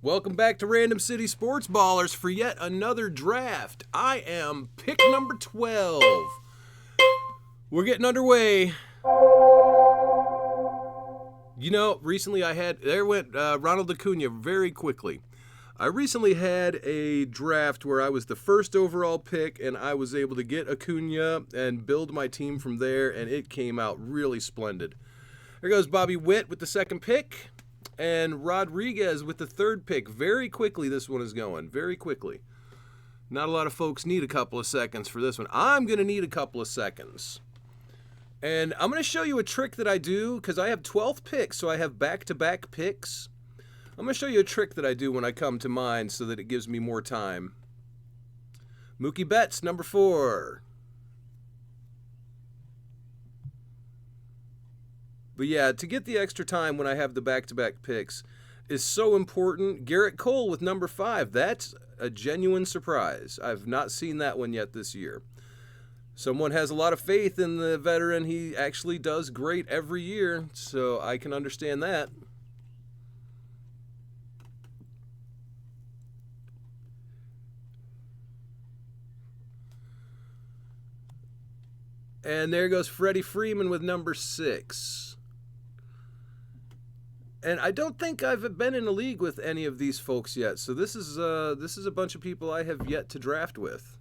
Welcome back to Random City Sports Ballers for yet another draft. I am pick number 12. We're getting underway. You know, recently there went Ronald Acuna very quickly. I recently had a draft where I was the first overall pick, and I was able to get Acuna and build my team from there, and it came out really splendid. There goes Bobby Witt with the second pick. And Rodriguez with the third pick. Very quickly this one is going. Very quickly. Not a lot of folks need a couple of seconds for this one. I'm going to need a couple of seconds. And I'm going to show you a trick that I do because I have 12 picks, so I have back-to-back picks. I'm going to show you a trick that I do when I come to mine so that it gives me more time. Mookie Betts, number 4. But yeah, to get the extra time when I have the back-to-back picks is so important. Garrett Cole with number 5. That's a genuine surprise. I've not seen that one yet this year. Someone has a lot of faith in the veteran. He actually does great every year, so I can understand that. And there goes Freddie Freeman with number 6. And I don't think I've been in a league with any of these folks yet. So this is a bunch of people I have yet to draft with.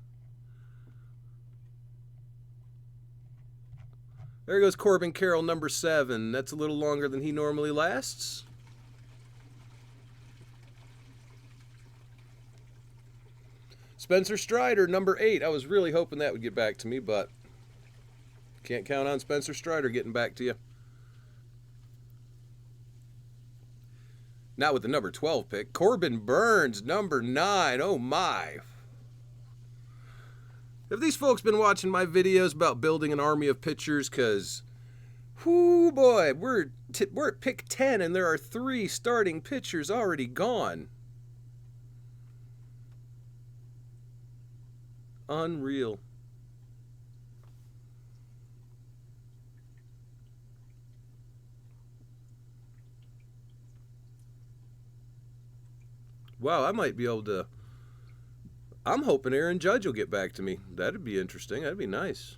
There goes Corbin Carroll, number 7. That's a little longer than he normally lasts. Spencer Strider, number 8. I was really hoping that would get back to me, but can't count on Spencer Strider getting back to you. Not with the number 12 pick. Corbin Burns, number 9. Oh, my. Have these folks been watching my videos about building an army of pitchers? Because, whoo, boy, we're at pick 10, and there are 3 starting pitchers already gone. Unreal. Wow, I might be able to... I'm hoping Aaron Judge will get back to me. That'd be interesting. That'd be nice.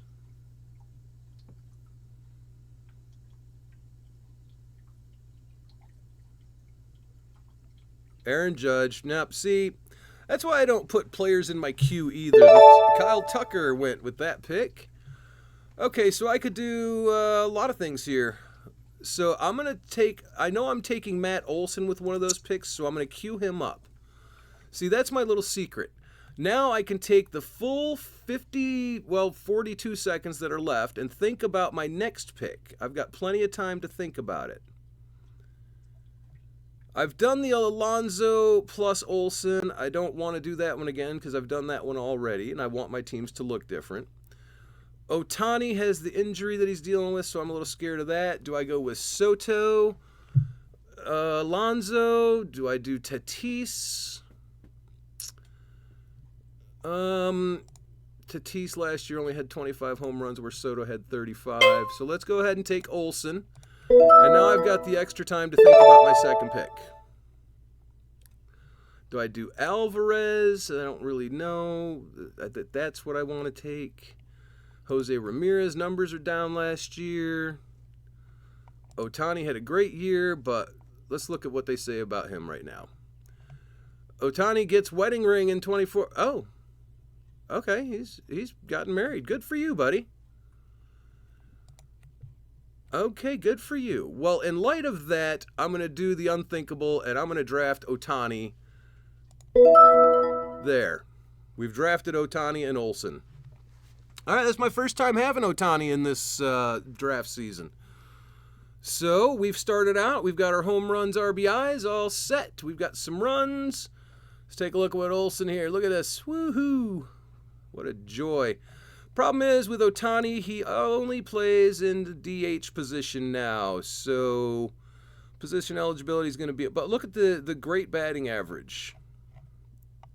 Aaron Judge. Now, see, that's why I don't put players in my queue either. Kyle Tucker went with that pick. Okay, so I could do a lot of things here. So I'm going to take... I know I'm taking Matt Olson with one of those picks, so I'm going to queue him up. See, that's my little secret. Now I can take the full 42 seconds that are left and think about my next pick. I've got plenty of time to think about it. I've done the Alonso plus Olson. I don't want to do that one again because I've done that one already, and I want my teams to look different. Ohtani has the injury that he's dealing with, so I'm a little scared of that. Do I go with Soto? Alonso? Do I do Tatis? Tatis last year only had 25 home runs where Soto had 35. So let's go ahead and take Olson. And now I've got the extra time to think about my second pick. Do I do Alvarez? I don't really know. That's what I want to take. Jose Ramirez numbers are down last year. Ohtani had a great year, but let's look at what they say about him right now. Ohtani gets wedding ring in 24. Oh. Okay, he's gotten married. Good for you, buddy. Okay, good for you. Well, in light of that, I'm going to do the unthinkable, and I'm going to draft Ohtani. There. We've drafted Ohtani and Olson. All right, that's my first time having Ohtani in this draft season. So we've started out. We've got our home runs, RBIs all set. We've got some runs. Let's take a look at what Olson here. Look at this. Woohoo. What a joy. Problem is, with Ohtani, he only plays in the DH position now. So position eligibility is going to be... But look at the great batting average.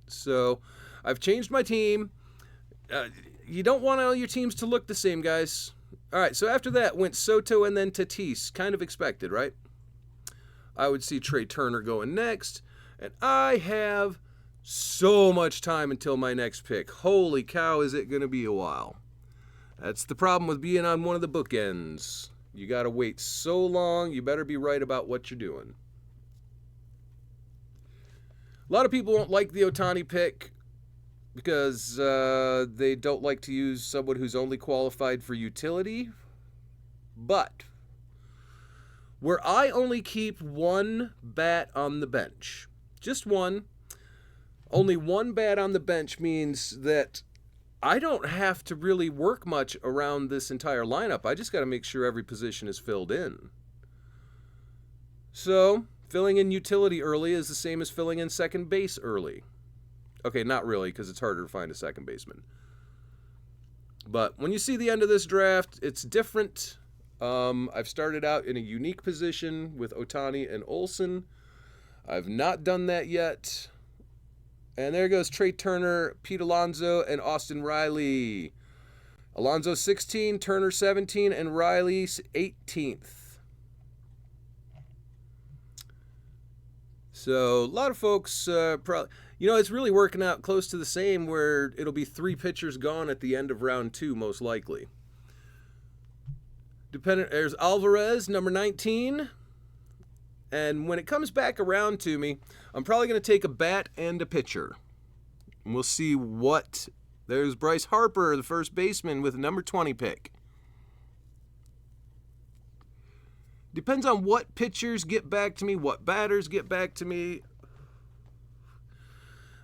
So I've changed my team. You don't want all your teams to look the same, guys. All right, so after that went Soto and then Tatis. Kind of expected, right? I would see Trey Turner going next. And I have so much time until my next pick. Holy cow, is it going to be a while. That's the problem with being on one of the bookends. You got to wait so long, you better be right about what you're doing. A lot of people won't like the Ohtani pick because they don't like to use someone who's only qualified for utility. But where I only keep one bat on the bench, just one, only one bat on the bench means that I don't have to really work much around this entire lineup. I just got to make sure every position is filled in. So, filling in utility early is the same as filling in second base early. Okay, not really, because it's harder to find a second baseman. But when you see the end of this draft, it's different. I've started out in a unique position with Ohtani and Olsen. I've not done that yet. And there goes Trey Turner, Pete Alonso, and Austin Riley. Alonso 16, Turner 17, and Riley 18th. So a lot of folks probably, it's really working out close to the same where it'll be 3 pitchers gone at the end of round 2, most likely. There's Alvarez, number 19. And when it comes back around to me, I'm probably going to take a bat and a pitcher. And we'll see what... There's Bryce Harper, the first baseman, with a number 20 pick. Depends on what pitchers get back to me, what batters get back to me.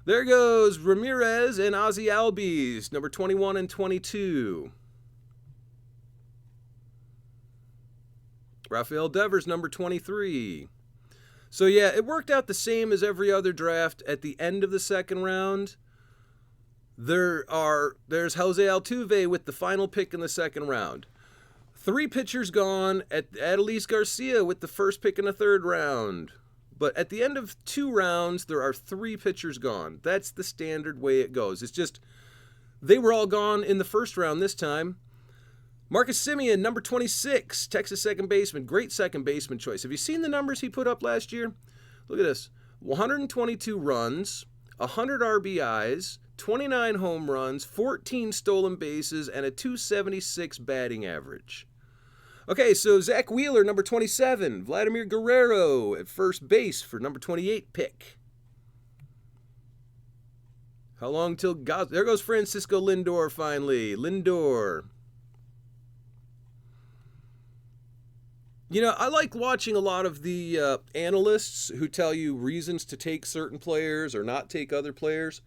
There goes Ramirez and Ozzy Albies, number 21 and 22. Rafael Devers, number 23. So yeah, it worked out the same as every other draft. At the end of the second round, there's Jose Altuve with the final pick in the second round. 3 pitchers gone at Adolis Garcia with the first pick in the third round. But at the end of 2 rounds, there are 3 pitchers gone. That's the standard way it goes. It's just, they were all gone in the first round this time. Marcus Semien, number 26, Texas second baseman. Great second baseman choice. Have you seen the numbers he put up last year? Look at this. 122 runs, 100 RBIs, 29 home runs, 14 stolen bases, and a 276 batting average. Okay, so Zach Wheeler, number 27. Vladimir Guerrero at first base for number 28 pick. How long till... There goes Francisco Lindor finally. Lindor. I like watching a lot of the analysts who tell you reasons to take certain players or not take other players.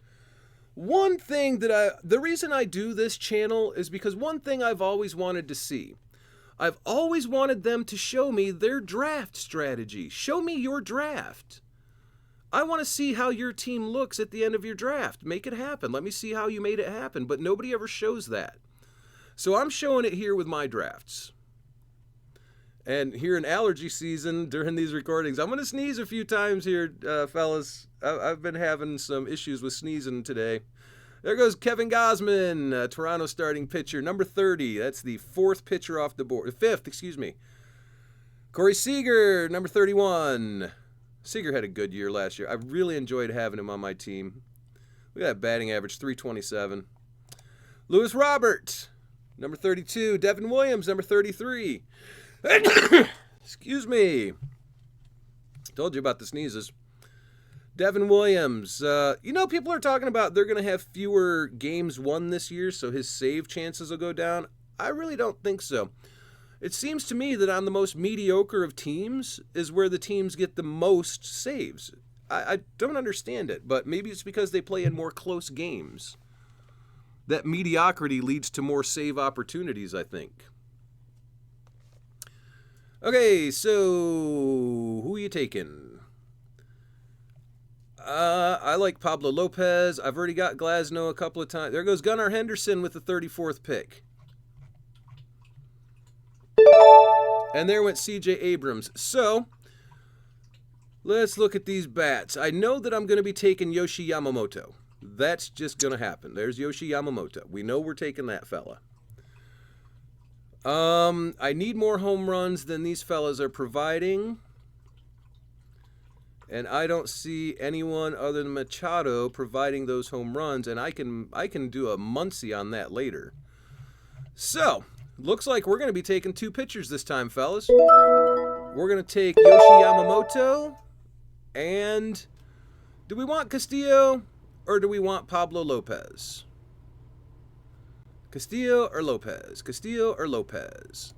One thing the reason I do this channel is because one thing I've always wanted to see. I've always wanted them to show me their draft strategy. Show me your draft. I want to see how your team looks at the end of your draft. Make it happen. Let me see how you made it happen. But nobody ever shows that. So I'm showing it here with my drafts. And here in allergy season, during these recordings, I'm going to sneeze a few times here, fellas. I've been having some issues with sneezing today. There goes Kevin Gausman, Toronto starting pitcher, number 30. That's the 4th pitcher off the board. 5th, excuse me. Corey Seager, number 31. Seager had a good year last year. I really enjoyed having him on my team. Look at that batting average, 327. Lewis Robert, number 32. Devin Williams, number 33. Excuse me. Told you about the sneezes. Devin Williams. People are talking about they're going to have fewer games won this year, so his save chances will go down. I really don't think so. It seems to me that on the most mediocre of teams is where the teams get the most saves. I don't understand it, but maybe it's because they play in more close games. That mediocrity leads to more save opportunities, I think. Okay, so who are you taking? I like Pablo Lopez. I've already got Glasnow a couple of times. There goes Gunnar Henderson with the 34th pick. And there went C.J. Abrams. So, let's look at these bats. I know that I'm going to be taking Yoshi Yamamoto. That's just going to happen. There's Yoshi Yamamoto. We know we're taking that fella. I need more home runs than these fellas are providing. And I don't see anyone other than Machado providing those home runs, and I can do a Muncy on that later. So, looks like we're going to be taking 2 pitchers this time, fellas. We're going to take Yoshi Yamamoto, and do we want Castillo or do we want Pablo Lopez? Castillo or Lopez? Castillo or Lopez?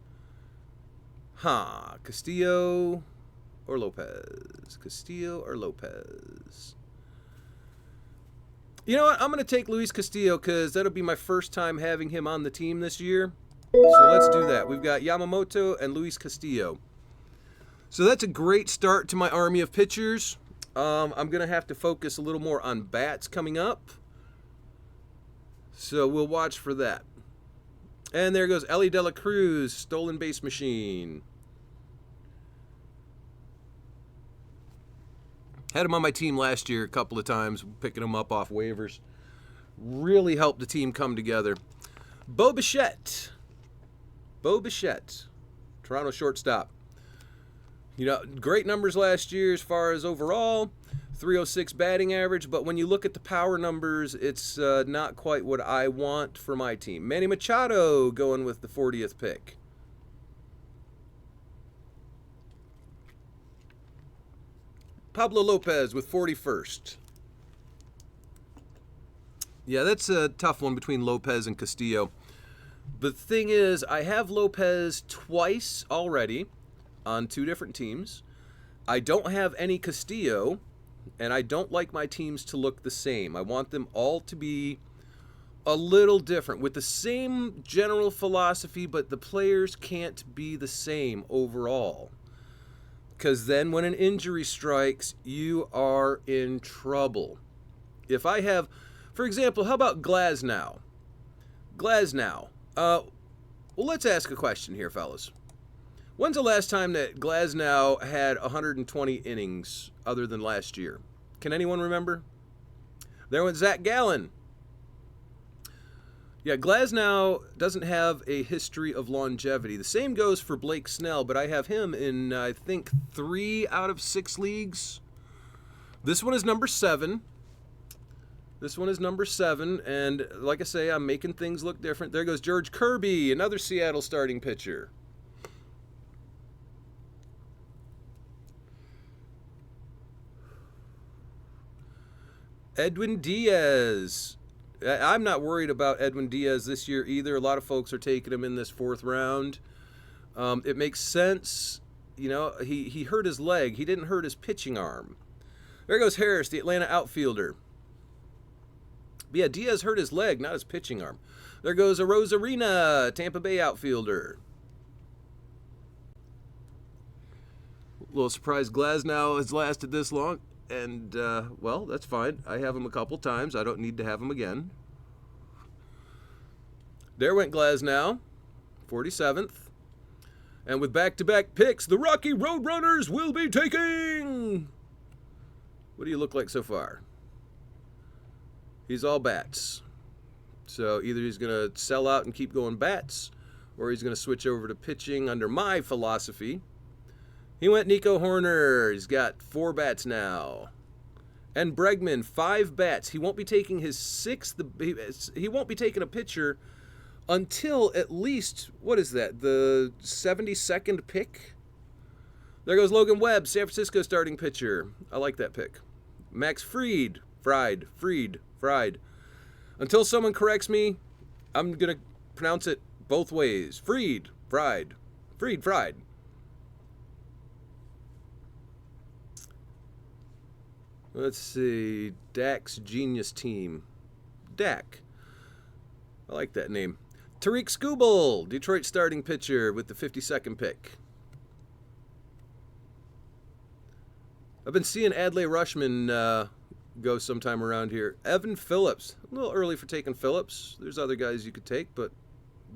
Castillo or Lopez? Castillo or Lopez? You know what? I'm going to take Luis Castillo because that'll be my first time having him on the team this year. So let's do that. We've got Yamamoto and Luis Castillo. So that's a great start to my army of pitchers. I'm going to have to focus a little more on bats coming up. So we'll watch for that. And there goes Elly De La Cruz, stolen base machine. Had him on my team last year a couple of times, picking him up off waivers. Really helped the team come together. Bo Bichette. Bo Bichette, Toronto shortstop. You know, great numbers last year as far as overall, 306 batting average, but when you look at the power numbers, it's not quite what I want for my team. Manny Machado going with the 40th pick. Pablo Lopez with 41st. Yeah, that's a tough one between Lopez and Castillo. The thing is, I have Lopez twice already on 2 different teams. I don't have any Castillo, and I don't like my teams to look the same. I want them all to be a little different with the same general philosophy, but the players can't be the same overall. Because then when an injury strikes, you are in trouble. If I have, for example, how about Glasnow? Glasnow. Well, let's ask a question here, fellas. When's the last time that Glasnow had 120 innings other than last year? Can anyone remember? There went Zach Gallen. Yeah, Glasnow doesn't have a history of longevity. The same goes for Blake Snell, but I have him in, I think, 3 out of 6 leagues. This one is number 7. This one is number 7, and like I say, I'm making things look different. There goes George Kirby, another Seattle starting pitcher. Edwin Diaz. I'm not worried about Edwin Diaz this year either. A lot of folks are taking him in this 4th round. It makes sense. You know, he hurt his leg. He didn't hurt his pitching arm. There goes Harris, the Atlanta outfielder. But yeah, Diaz hurt his leg, not his pitching arm. There goes Arozarena, Tampa Bay outfielder. A little surprised Glasnow has lasted this long. And, well, that's fine. I have him a couple times. I don't need to have him again. There went Glasnow, 47th. And with back-to-back picks, the Rocky Roadrunners will be taking... What do you look like so far? He's all bats. So either he's going to sell out and keep going bats, or he's going to switch over to pitching under my philosophy. He went Nico Horner. He's got 4 bats now. And Bregman, 5 bats. He won't be taking his 6th. He won't be taking a pitcher until at least, what is that, the 72nd pick? There goes Logan Webb, San Francisco starting pitcher. I like that pick. Max Fried. Until someone corrects me, I'm going to pronounce it both ways. Fried. Let's see. Dak's Genius Team. Dak. I like that name. Tariq Skubal, Detroit starting pitcher with the 52nd pick. I've been seeing Adley Rutschman go sometime around here. Evan Phillips. A little early for taking Phillips. There's other guys you could take, but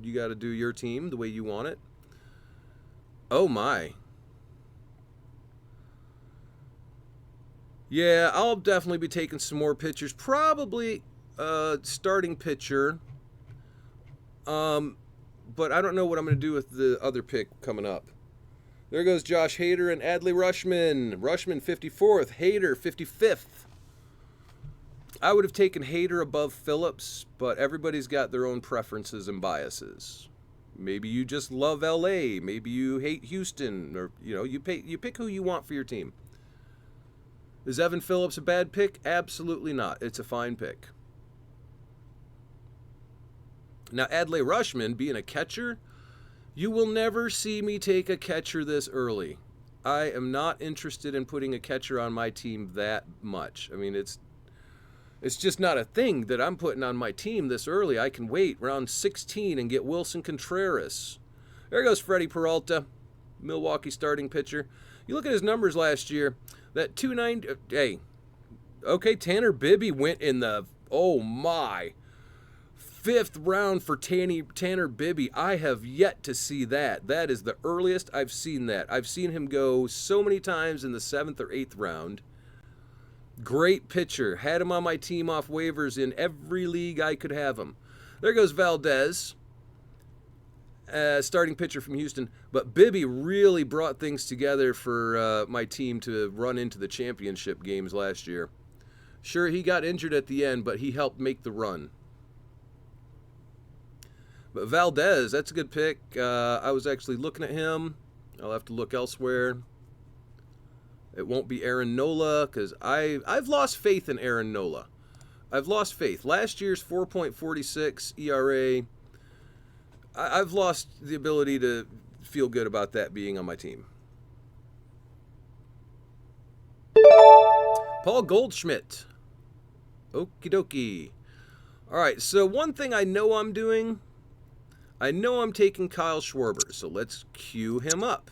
you got to do your team the way you want it. Oh, my. Yeah, I'll definitely be taking some more pitchers. Probably starting pitcher. But I don't know what I'm going to do with the other pick coming up. There goes Josh Hader and Adley Rushman. Rushman 54th, Hader 55th. I would have taken Hader above Phillips, but everybody's got their own preferences and biases. Maybe you just love LA. Maybe you hate Houston, or you pick who you want for your team. Is Evan Phillips a bad pick? Absolutely not. It's a fine pick. Now, Adley Rushman being a catcher, you will never see me take a catcher this early. I am not interested in putting a catcher on my team that much. I mean, it's just not a thing that I'm putting on my team this early. I can wait round 16 and get Wilson Contreras. There goes Freddie Peralta, Milwaukee starting pitcher. You look at his numbers last year, that 290, hey, okay, Tanner Bibby went in the, oh my, 5th round for Tanner Bibby. I have yet to see that. That is the earliest I've seen that. I've seen him go so many times in the 7th or 8th round. Great pitcher. Had him on my team off waivers in every league I could have him. There goes Valdez, starting pitcher from Houston. But Bibby really brought things together for my team to run into the championship games last year. Sure, he got injured at the end, but he helped make the run. But Valdez, that's a good pick. I was actually looking at him. I'll have to look elsewhere. It won't be Aaron Nola because I've lost faith in Aaron Nola. I've lost faith. Last year's 4.46 ERA, I've lost the ability to feel good about that being on my team. Paul Goldschmidt. Okie dokie. All right, so one thing I know I'm doing, I know I'm taking Kyle Schwarber, so let's cue him up.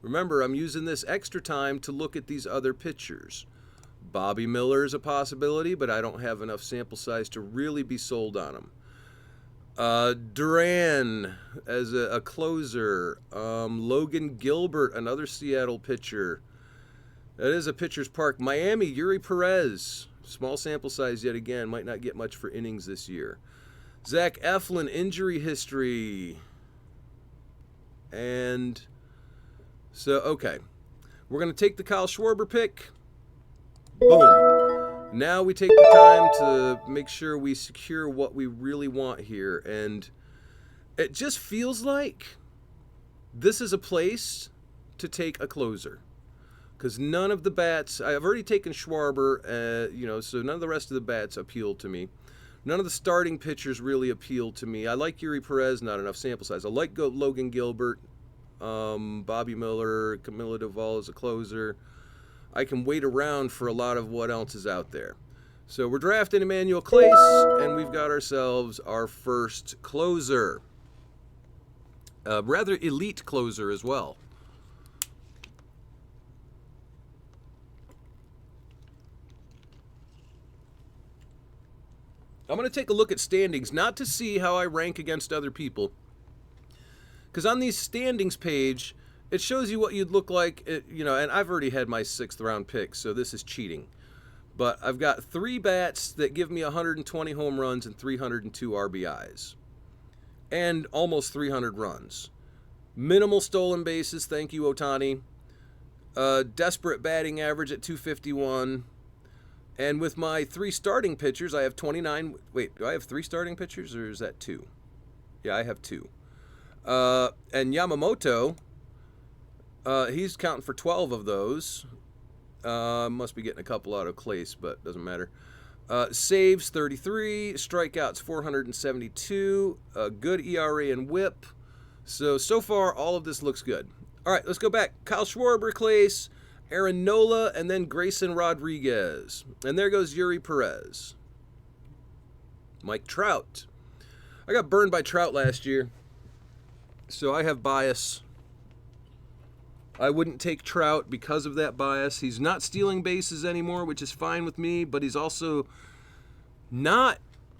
Remember, I'm using this extra time to look at these other pitchers. Bobby Miller is a possibility, but I don't have enough sample size to really be sold on him. Duran as a closer. Logan Gilbert, another Seattle pitcher. That is a pitcher's park. Miami, Yuri Perez. Small sample size yet again. Might not get much for innings this year. Zach Eflin, injury history. And so, okay. We're going to take the Kyle Schwarber pick. Boom. Now we take the time to make sure we secure what we really want here. And it just feels like this is a place to take a closer. Because none of the bats, I've already taken Schwarber, so none of the rest of the bats appeal to me. None of the starting pitchers really appeal to me. I like Yuri Perez, not enough sample size. I like Logan Gilbert, Bobby Miller, Camilo Doval as a closer. I can wait around for a lot of what else is out there. So we're drafting Emmanuel Clace, and we've got ourselves our first closer. Rather elite closer as well. I'm going to take a look at standings, not to see how I rank against other people. Because on these standings page, it shows you what you'd look like, and I've already had my 6th round pick, so this is cheating. But I've got 3 bats that give me 120 home runs and 302 RBIs. And almost 300 runs. Minimal stolen bases, thank you, Ohtani. Desperate batting average at 251. And with my 3 starting pitchers, I have 29. Wait, do I have 3 starting pitchers, or is that 2? Yeah, I have 2. And Yamamoto, he's counting for 12 of those. Must be getting a couple out of Clace, but doesn't matter. Saves 33, strikeouts 472, good ERA and WHIP. So far, all of this looks good. All right, let's go back. Kyle Schwarber, Clace, Aaron Nola, and then Grayson Rodriguez. And there goes Yuri Perez. Mike Trout. I got burned by Trout last year, so I have bias. I wouldn't take Trout because of that bias. He's not stealing bases anymore, which is fine with me, but he's also not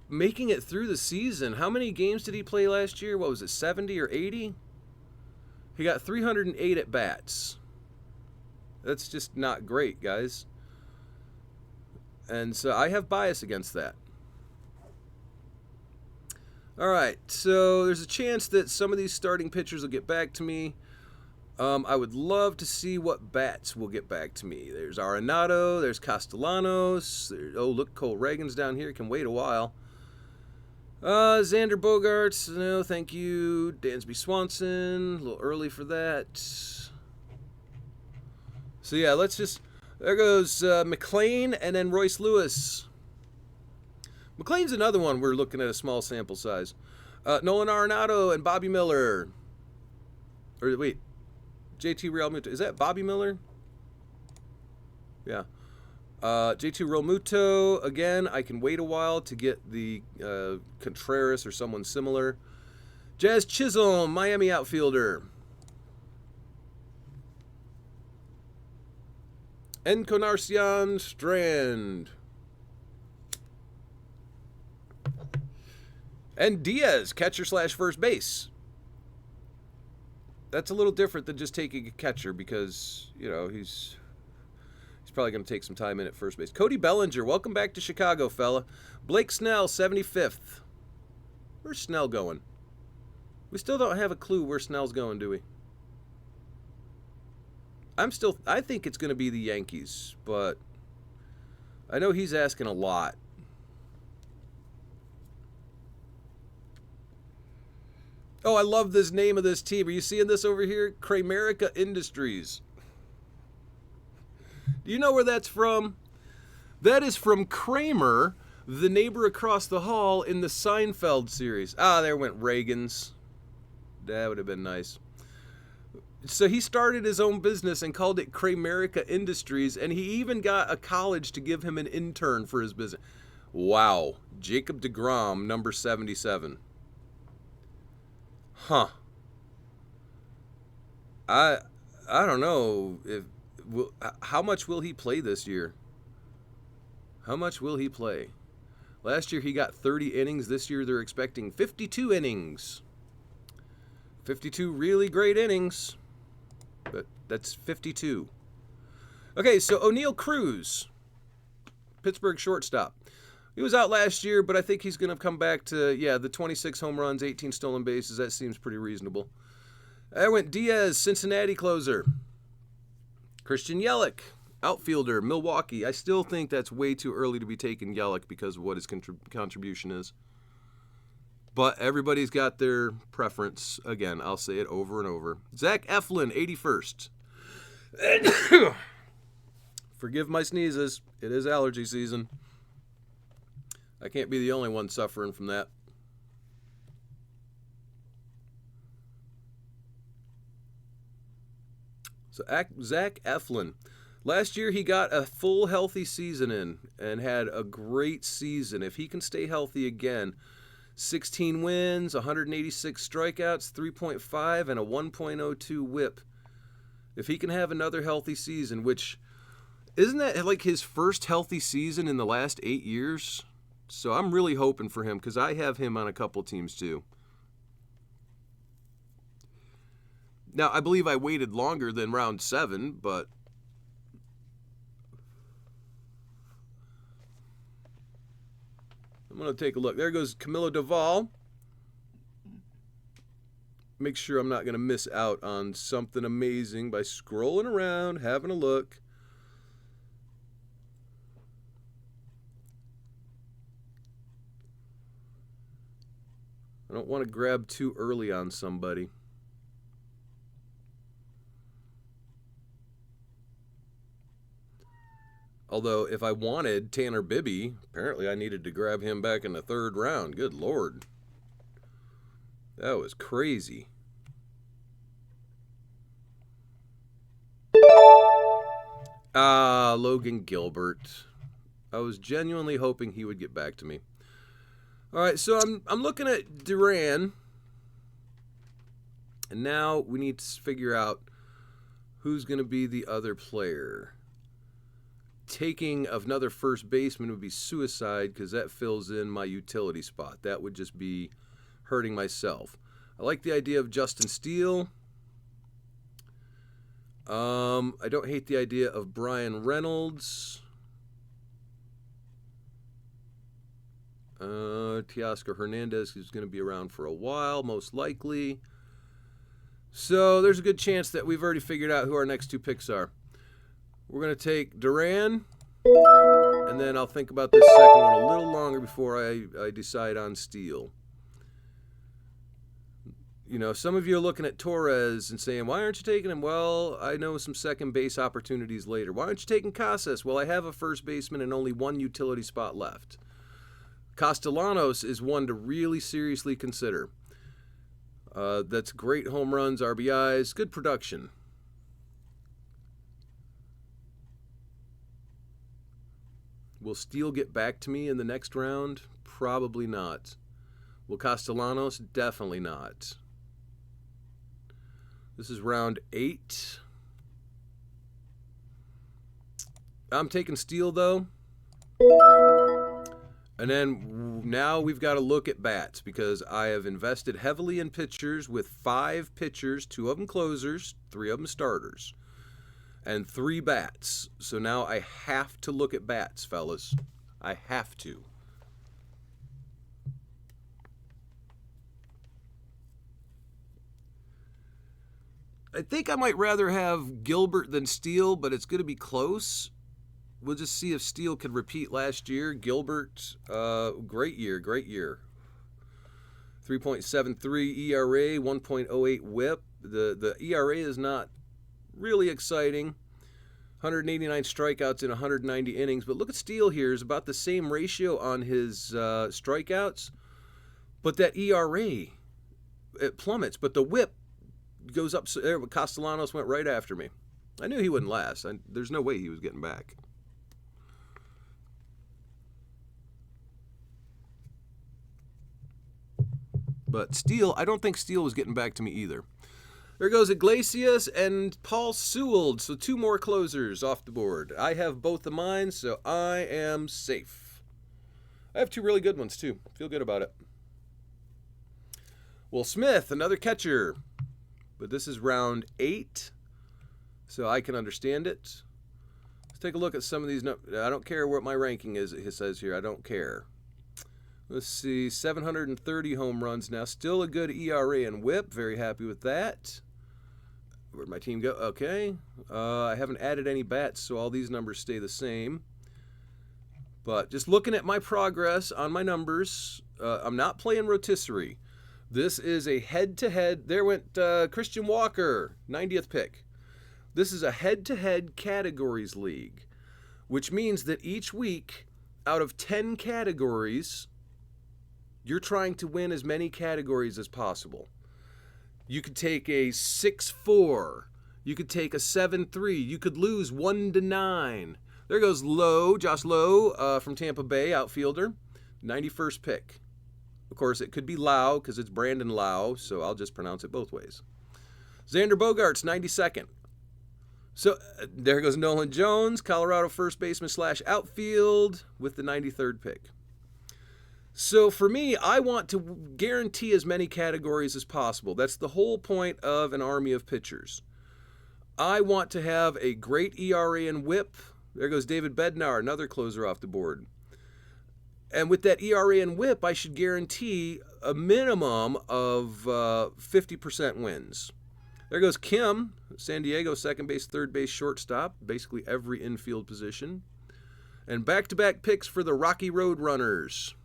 making it through the season. How many games did he play last year? What was it, 70 or 80? He got 308 at bats. That's just not great, guys. And so I have bias against that. All right, so there's a chance that some of these starting pitchers will get back to me. I would love to see what bats will get back to me. There's Arenado, there's Castellanos. Oh, look, Cole Reagan's down here. Can wait a while. Xander Bogaerts, no, thank you. Dansby Swanson, a little early for that. So yeah, let's just. There goes McLean and then Royce Lewis. McLean's another one we're looking at a small sample size. Nolan Arenado and Bobby Miller. Or wait, JT Realmuto. Is that Bobby Miller? Yeah. JT Realmuto, again, I can wait a while to get the Contreras or someone similar. Jazz Chisholm, Miami outfielder. Encarnacion Strand. And Diaz, catcher slash first base. That's a little different than just taking a catcher because, you know, he's probably going to take some time in at first base. Cody Bellinger, welcome back to Chicago, fella. Blake Snell, 75th. Where's Snell going? We still don't have a clue where Snell's going, do we? I think it's going to be the Yankees, but I know he's asking a lot. Oh, I love this name of this team. Are you seeing this over here? Kramerica Industries. Do you know where that's from? That is from Kramer, the neighbor across the hall in the Seinfeld series. Ah, there went Reagan's. That would have been nice. So he started his own business and called it Kramerica Industries, and he even got a college to give him an intern for his business. Wow. Jacob deGrom, number 77. Huh. I don't know if how much will he play this year? How much will he play? Last year he got 30 innings. This year they're expecting 52 innings. 52 really great innings. But that's 52. Okay, so O'Neal Cruz, Pittsburgh shortstop. He was out last year, but I think he's going to come back to, the 26 home runs, 18 stolen bases. That seems pretty reasonable. I went Diaz, Cincinnati closer. Christian Yelich, outfielder, Milwaukee. I still think that's way too early to be taking Yelich because of what his contribution is. But everybody's got their preference. Again, I'll say it over and over. Zach Eflin, 81st. Forgive my sneezes. It is allergy season. I can't be the only one suffering from that. So Zach Eflin. Last year he got a full healthy season in and had a great season. If he can stay healthy again, 16 wins, 186 strikeouts, 3.5, and a 1.02 whip. If he can have another healthy season, which isn't that like his first healthy season in the last 8 years? So I'm really hoping for him because I have him on a couple teams too. Now, I believe I waited longer than round 7, but I'm going to take a look. There goes Camilo Doval. Make sure I'm not going to miss out on something amazing by scrolling around, having a look. I don't want to grab too early on somebody. Although, if I wanted Tanner Bibby, apparently I needed to grab him back in the 3rd round. Good Lord. That was crazy. Logan Gilbert. I was genuinely hoping he would get back to me. All right, so I'm looking at Duran. And now we need to figure out who's going to be the other player. Taking another first baseman would be suicide because that fills in my utility spot. That would just be hurting myself. I like the idea of Justin Steele. I don't hate the idea of Brian Reynolds. Teoscar Hernandez is going to be around for a while, most likely. So there's a good chance that we've already figured out who our next two picks are. We're going to take Duran, and then I'll think about this second one a little longer before I decide on Steele. You know, some of you are looking at Torres and saying, why aren't you taking him? Well, I know some second base opportunities later. Why aren't you taking Casas? Well, I have a first baseman and only one utility spot left. Castellanos is one to really seriously consider. That's great home runs, RBIs, good production. Will Steele get back to me in the next round? Probably not. Will Castellanos? Definitely not. This is round 8. I'm taking Steele, though. And then now we've got to look at bats because I have invested heavily in pitchers with 5 pitchers, 2 of them closers, 3 of them starters, and 3 bats. So now I have to look at bats, fellas. I have to. I think I might rather have Gilbert than Steele, but it's going to be close. We'll just see if Steele can repeat last year. Gilbert, great year. 3.73 ERA, 1.08 WHIP. The ERA is not really exciting. 189 strikeouts in 190 innings. But look at Steele here. Is about the same ratio on his strikeouts. But that ERA, it plummets. But the WHIP goes up. So there, Castellanos went right after me. I knew he wouldn't last. There's no way he was getting back. But Steele, I don't think Steele was getting back to me either. There goes Iglesias and Paul Sewell. So 2 more closers off the board. I have both of mine, so I am safe. I have 2 really good ones, too. Feel good about it. Will Smith, another catcher. But this is round 8, so I can understand it. Let's take a look at some of these. I don't care what my ranking is, it says here. I don't care. Let's see, 730 home runs now. Still a good ERA and WHIP. Very happy with that. Where'd my team go? Okay. I haven't added any bats, so all these numbers stay the same. But just looking at my progress on my numbers, I'm not playing rotisserie. This is a head-to-head. There went Christian Walker, 90th pick. This is a head-to-head categories league, which means that each week, out of 10 categories, you're trying to win as many categories as possible. You could take a 6-4. You could take a 7-3. You could lose 1-9. There goes Lowe, Josh Lowe from Tampa Bay, outfielder, 91st pick. Of course, it could be Lau because it's Brandon Lau, so I'll just pronounce it both ways. Xander Bogaerts, 92nd. So there goes Nolan Jones, Colorado first baseman / outfield with the 93rd pick. So for me, I want to guarantee as many categories as possible. That's the whole point of an army of pitchers. I want to have a great ERA and WHIP. There goes David Bednar, another closer off the board. And with that ERA and WHIP, I should guarantee a minimum of 50% wins. There goes Kim, San Diego, second base, third base, shortstop, basically every infield position. And back-to-back picks for the Rocky Road Runners.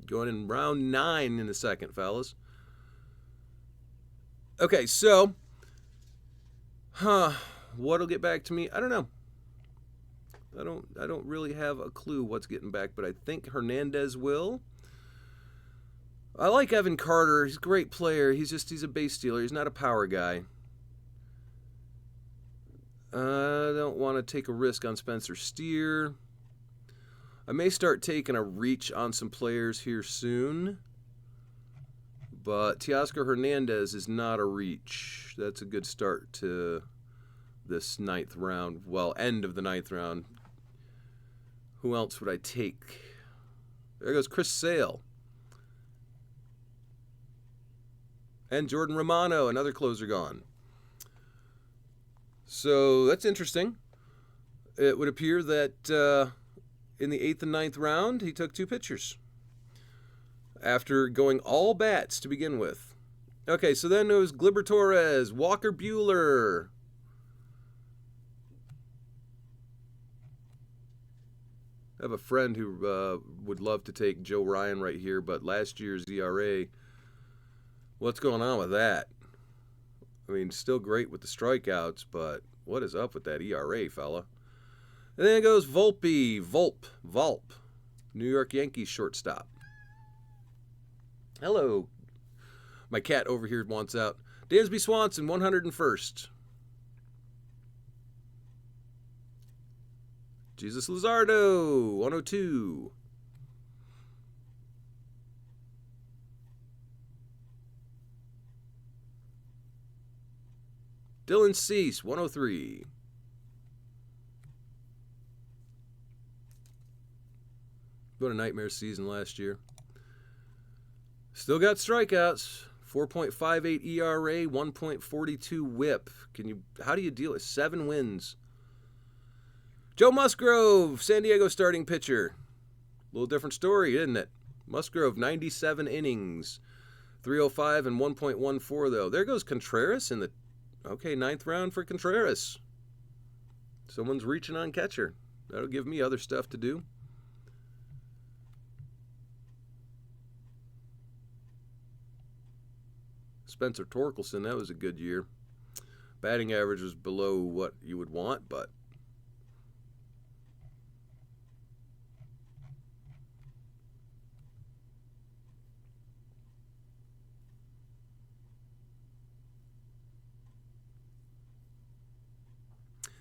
Going in round 9 in a second, fellas. Okay, so, what'll get back to me? I don't know. I don't really have a clue what's getting back, but I think Hernandez will. I like Evan Carter. He's a great player. He's a base stealer. He's not a power guy. I don't want to take a risk on Spencer Steer. I may start taking a reach on some players here soon. But Teoscar Hernandez is not a reach. That's a good start to this 9th round. Well, end of the 9th round. Who else would I take? There goes Chris Sale. And Jordan Romano, another closer gone. So that's interesting. It would appear that in the 8th and 9th round, he took 2 pitchers. After going all bats to begin with. Okay, so then it was Gleyber Torres, Walker Buehler. I have a friend who would love to take Joe Ryan right here, but last year's ERA, what's going on with that? I mean, still great with the strikeouts, but what is up with that ERA, fella? And then it goes Volpe, New York Yankees shortstop. Hello. My cat over here wants out. Dansby Swanson, 101st. Jesus Luzardo, 102. Dylan Cease, 103. What a nightmare season last year. Still got strikeouts. 4.58 ERA, 1.42 WHIP. How do you deal with 7 wins? Joe Musgrove, San Diego starting pitcher. A little different story, isn't it? Musgrove, 97 innings, 305 and 1.14 though. There goes Contreras in the 9th round for Contreras. Someone's reaching on catcher. That'll give me other stuff to do. Spencer Torkelson, that was a good year. Batting average was below what you would want, but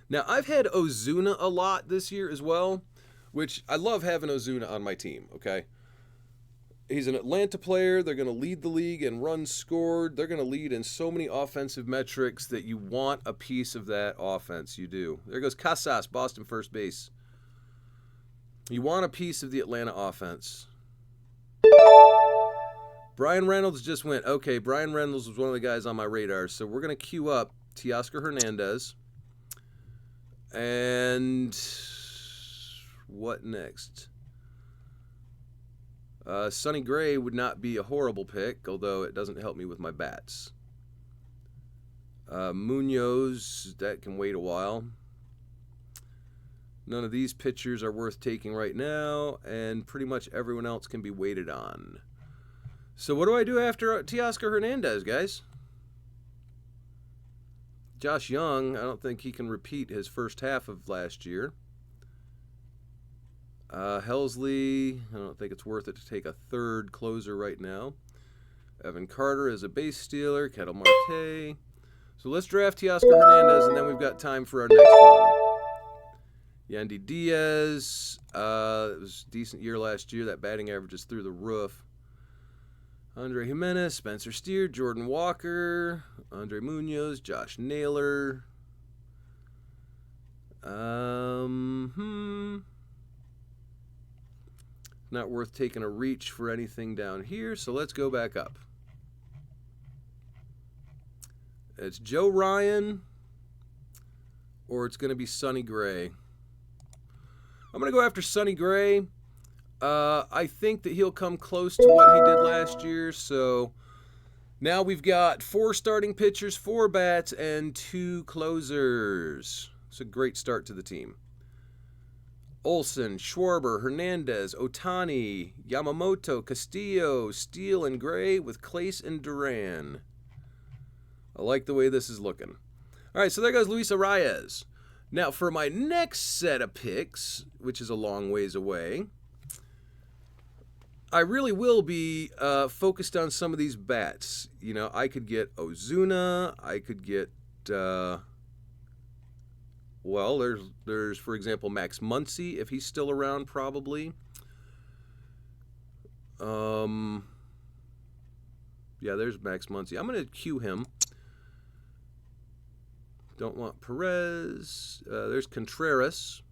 now I've had Ozuna a lot this year as well, which I love having Ozuna on my team, okay? He's an Atlanta player. They're going to lead the league in runs scored. They're going to lead in so many offensive metrics that you want a piece of that offense. You do. There goes Casas, Boston first base. You want a piece of the Atlanta offense. Brian Reynolds just went. Okay, Brian Reynolds was one of the guys on my radar. So we're going to queue up Teoscar Hernandez. And what next? Sonny Gray would not be a horrible pick, although it doesn't help me with my bats. Munoz, that can wait a while. None of these pitchers are worth taking right now, and pretty much everyone else can be waited on. So what do I do after Teoscar Hernandez, guys? Josh Young, I don't think he can repeat his first half of last year. Helsley, I don't think it's worth it to take a third closer right now. Evan Carter is a base stealer. Ketel Marte. So let's draft Teoscar Hernandez, and then we've got time for our next one. Yandy Diaz. It was a decent year last year. That batting average is through the roof. Andre Jimenez, Spencer Steer, Jordan Walker, Andre Munoz, Josh Naylor. Not worth taking a reach for anything down here, so let's go back up. It's Joe Ryan, or it's going to be Sonny Gray. I'm going to go after Sonny Gray. I think that he'll come close to what he did last year, so now we've got 4 starting pitchers, 4 bats, and 2 closers. It's a great start to the team. Olsen, Schwarber, Hernandez, Ohtani, Yamamoto, Castillo, Steele, and Gray with Clase and Duran. I like the way this is looking. All right, so there goes Luis Arraez. Now for my next set of picks, which is a long ways away, I really will be focused on some of these bats. You know, I could get Ozuna. I could get... well, there's for example Max Muncy, if he's still around, probably. Yeah, there's Max Muncy. I'm going to cue him. Don't want Perez. There's Contreras.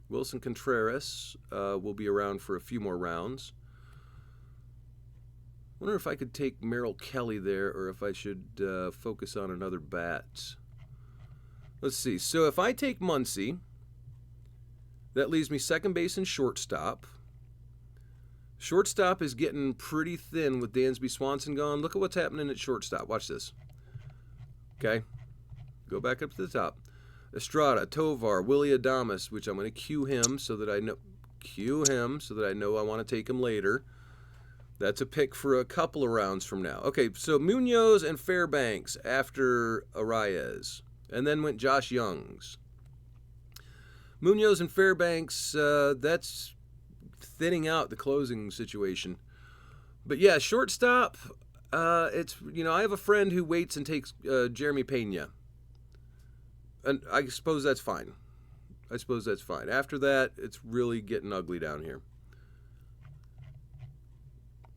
Wilson Contreras will be around for a few more rounds. Wonder if I could take Merrill Kelly there, or if I should focus on another bat. Let's see. So if I take Muncy, that leaves me second base and shortstop. Shortstop is getting pretty thin with Dansby Swanson gone. Look at what's happening at shortstop. Watch this. Okay. Go back up to the top. Estrada, Tovar, Willie Adames, which I'm going to cue him so that I know I want to take him later. That's a pick for a couple of rounds from now. Okay, so Munoz and Fairbanks after Arraez. And then went Josh Youngs. Munoz and Fairbanks, that's thinning out the closing situation. But yeah, shortstop, it's, I have a friend who waits and takes Jeremy Pena. And I suppose that's fine. After that, it's really getting ugly down here.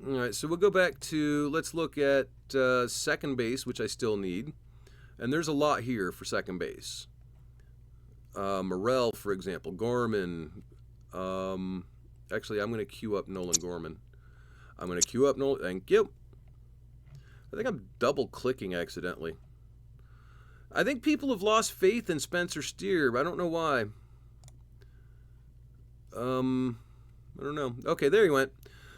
All right, so we'll go back to, let's look at second base, which I still need. And there's a lot here for second base. Morel, for example, Gorman. Actually, I'm going to queue up Nolan Gorman. Thank you. I think I'm double-clicking accidentally. I think people have lost faith in Spencer Steer, but I don't know why. I don't know. Okay, there he went.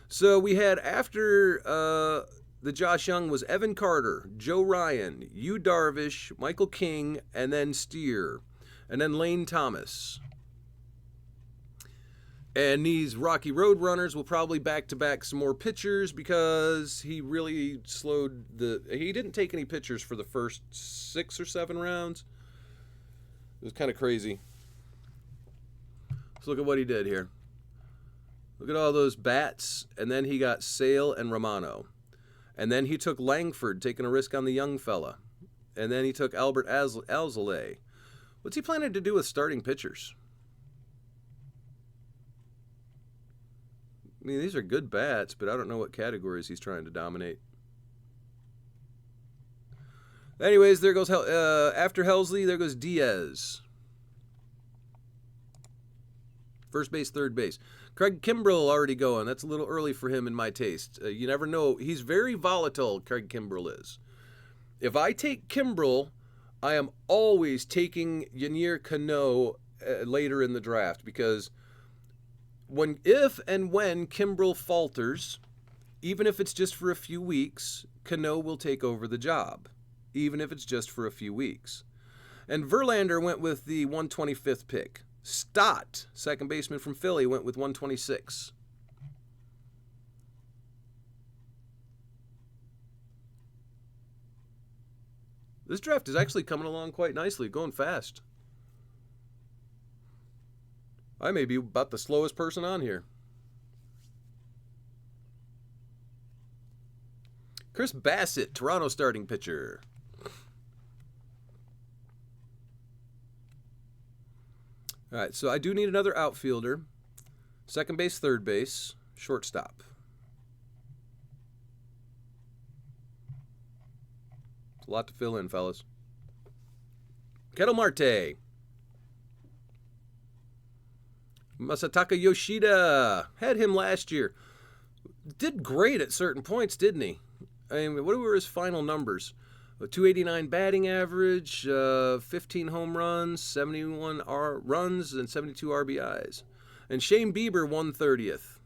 So we had after the Josh Young was Evan Carter, Joe Ryan, Yu Darvish, Michael King, and then Steer. And then Lane Thomas. And these Rocky Road runners will probably back-to-back some more pitchers because he really slowed he didn't take any pitchers for the first 6 or 7 rounds. It was kind of crazy. Let's look at what he did here. Look at all those bats, and then he got Sale and Romano. And then he took Langford, taking a risk on the young fella. And then he took Albert Alzolay. What's he planning to do with starting pitchers? I mean, these are good bats, but I don't know what categories he's trying to dominate. Anyways, there goes after Helsley, there goes Diaz. First base, third base. Craig Kimbrell already going. That's a little early for him in my taste. You never know. He's very volatile, Craig Kimbrell is. If I take Kimbrell, I am always taking Yennier Cano later in the draft because if and when Kimbrell falters, even if it's just for a few weeks, Cano will take over the job, even if it's just for a few weeks. And Verlander went with the 125th pick. Stott, second baseman from Philly, went with 126. This draft is actually coming along quite nicely, going fast. I may be about the slowest person on here. Chris Bassett, Toronto starting pitcher. All right, so I do need another outfielder. Second base, third base, shortstop. It's a lot to fill in, fellas. Ketel Marte. Masataka Yoshida. Had him last year. Did great at certain points, didn't he? I mean, what were his final numbers? A 289 batting average, 15 home runs, 71 runs, and 72 RBIs. And Shane Bieber, 130th.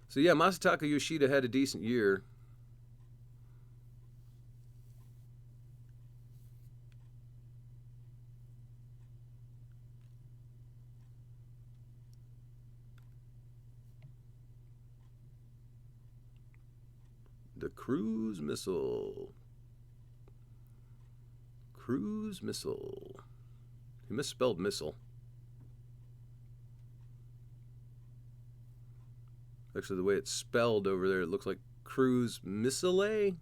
So yeah, Masataka Yoshida had a decent year. The cruise missile. Cruise missile. He misspelled missile. Actually, the way it's spelled over there, it looks like cruise missile.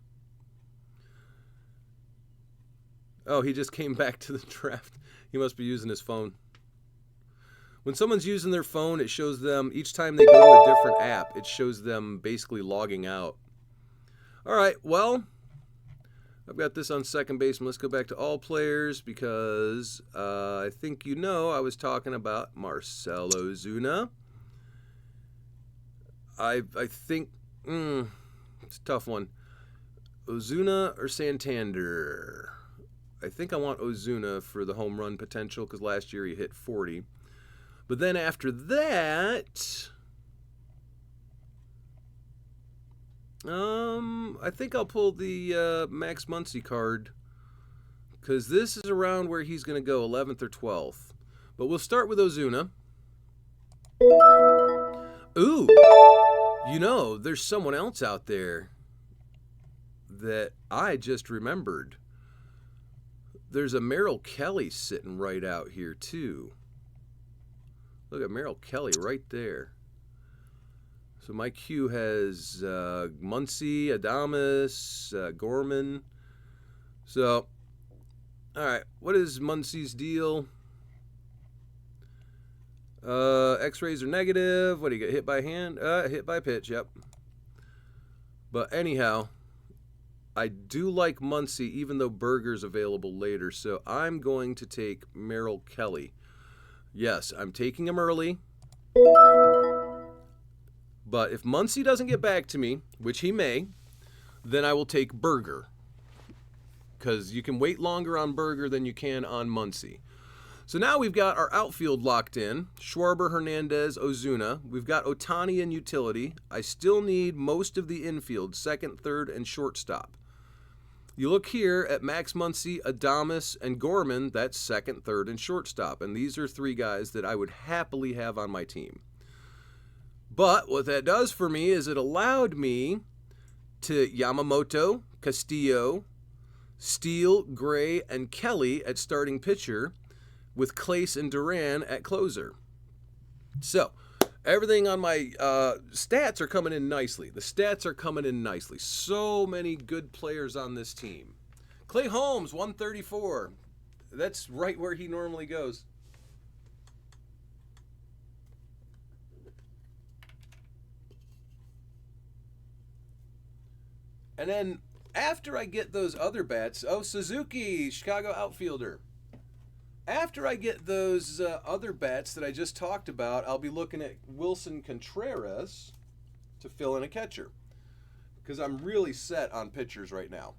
Oh, he just came back to the draft. He must be using his phone. When someone's using their phone, it shows them, each time they go to a different app, it shows them basically logging out. All right, well, I've got this on second base. Let's go back to all players because I think you know I was talking about Marcell Ozuna. I think it's a tough one. Ozuna or Santander? I think I want Ozuna for the home run potential because last year he hit 40. But then after that, I think I'll pull the Max Muncy card, because this is around where he's going to go, 11th or 12th. But we'll start with Ozuna. Ooh, you know, there's someone else out there that I just remembered. There's a Merrill Kelly sitting right out here, too. Look at Merrill Kelly right there. So my queue has Muncy, Adames, Gorman. So, all right, what is Muncy's deal? X-rays are negative. What do you get? Hit by hand? Hit by pitch, yep. But anyhow, I do like Muncy, even though Burger's available later. So I'm going to take Merrill Kelly. Yes, I'm taking him early. But if Muncy doesn't get back to me, which he may, then I will take Burger. Because you can wait longer on Burger than you can on Muncy. So now we've got our outfield locked in. Schwarber, Hernandez, Ozuna. We've got Ohtani in utility. I still need most of the infield, second, third, and shortstop. You look here at Max Muncy, Adames, and Gorman. That's second, third, and shortstop. And these are three guys that I would happily have on my team. But what that does for me is it allowed me to Yamamoto, Castillo, Steele, Gray, and Kelly at starting pitcher, with Clace and Duran at closer. So, everything on my stats are coming in nicely. The stats are coming in nicely. So many good players on this team. Clay Holmes, 134. That's right where he normally goes. And then after I get those other bats, Suzuki, Chicago outfielder. After I get those other bats that I just talked about, I'll be looking at Wilson Contreras to fill in a catcher, because I'm really set on pitchers right now.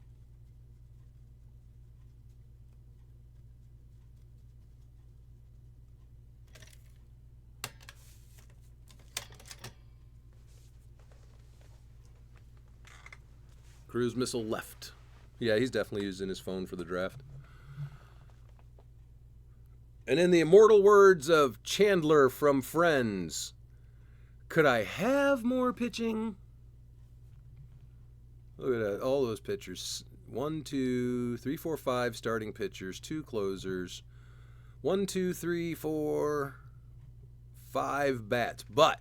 Cruise missile left. Yeah, he's definitely using his phone for the draft. And in the immortal words of Chandler from Friends, could I have more pitching? Look at that, all those pitchers. 1, 2, 3, 4, 5 starting pitchers, 2 closers. 1, 2, 3, 4, 5 bats. But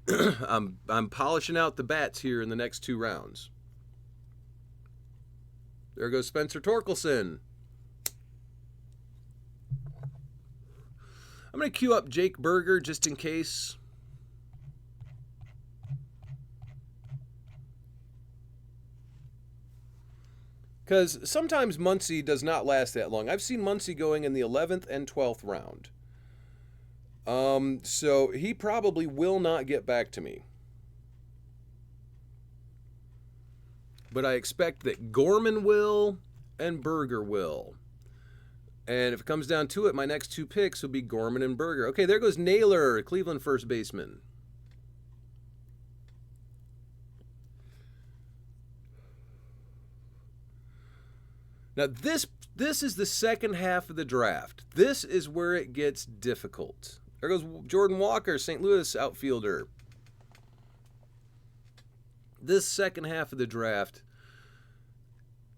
I'm polishing out the bats here in the next 2 rounds. There goes Spencer Torkelson. I'm going to queue up Jake Burger just in case. Because sometimes Muncy does not last that long. I've seen Muncy going in the 11th and 12th round. So he probably will not get back to me. But I expect that Gorman will and Burger will. And if it comes down to it, my next 2 picks will be Gorman and Burger. Okay, there goes Naylor, Cleveland first baseman. Now this is the second half of the draft. This is where it gets difficult. There goes Jordan Walker, St. Louis outfielder. This second half of the draft,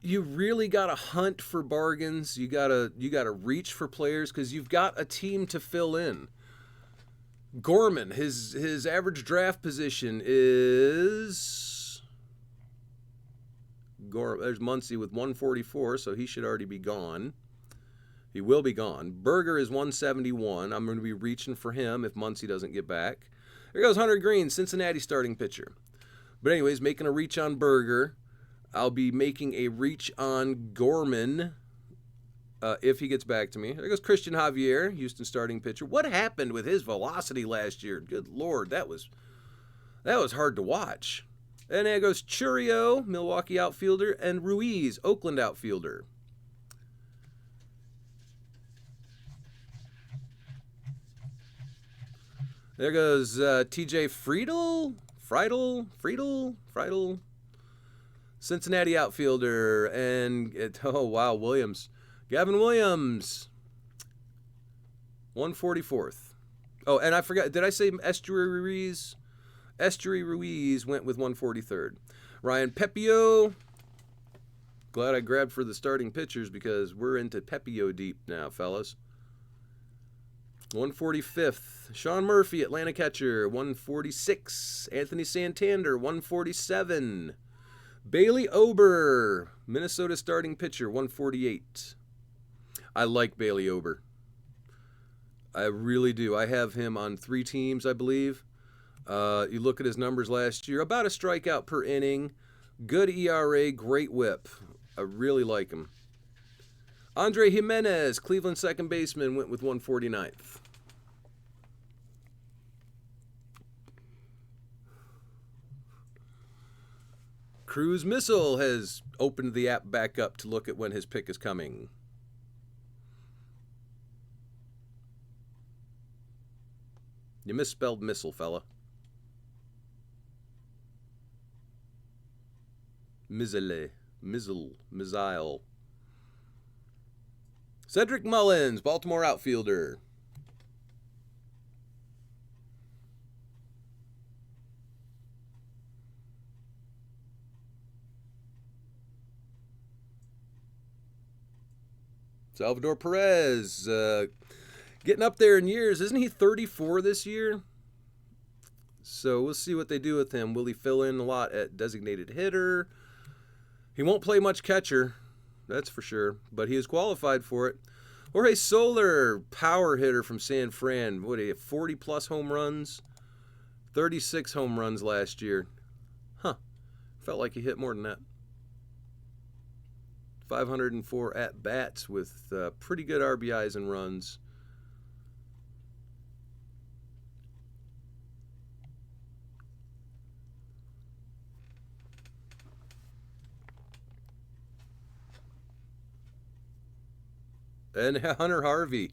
you really got to hunt for bargains. You got to reach for players, because you've got a team to fill in. Gorman, his average draft position is there's Muncy with 144, so he should already be gone. He will be gone. Burger is 171. I'm going to be reaching for him if Muncy doesn't get back. There goes Hunter Green, Cincinnati starting pitcher. But anyways, making a reach on Burger. I'll be making a reach on Gorman if he gets back to me. There goes Christian Javier, Houston starting pitcher. What happened with his velocity last year? Good Lord, that was hard to watch. And there goes Churio, Milwaukee outfielder, and Ruiz, Oakland outfielder. There goes TJ Friedl. Cincinnati outfielder, and oh wow, Williams. Gavin Williams. 144th. Oh, and I forgot, did I say Estuary Ruiz? Estuary Ruiz went with 143rd. Ryan Pepiot. Glad I grabbed for the starting pitchers because we're into Pepiot deep now, fellas. 145th. Sean Murphy, Atlanta catcher. 146. Anthony Santander, 147. Bailey Ober, Minnesota starting pitcher, 148. I like Bailey Ober. I really do. I have him on 3 teams, I believe. You look at his numbers last year, about a strikeout per inning, good ERA, great whip. I really like him. Andre Jimenez, Cleveland second baseman, went with 149th. Cruise Missile has opened the app back up to look at when his pick is coming. You misspelled missile, fella. Missile. Cedric Mullins, Baltimore outfielder. Salvador Perez, getting up there in years. Isn't he 34 this year? So we'll see what they do with him. Will he fill in a lot at designated hitter? He won't play much catcher, that's for sure, but he is qualified for it. Jorge Soler, power hitter from San Fran. What, he had 40-plus home runs? 36 home runs last year. Huh. Felt like he hit more than that. 504 at-bats with pretty good RBIs and runs. And Hunter Harvey.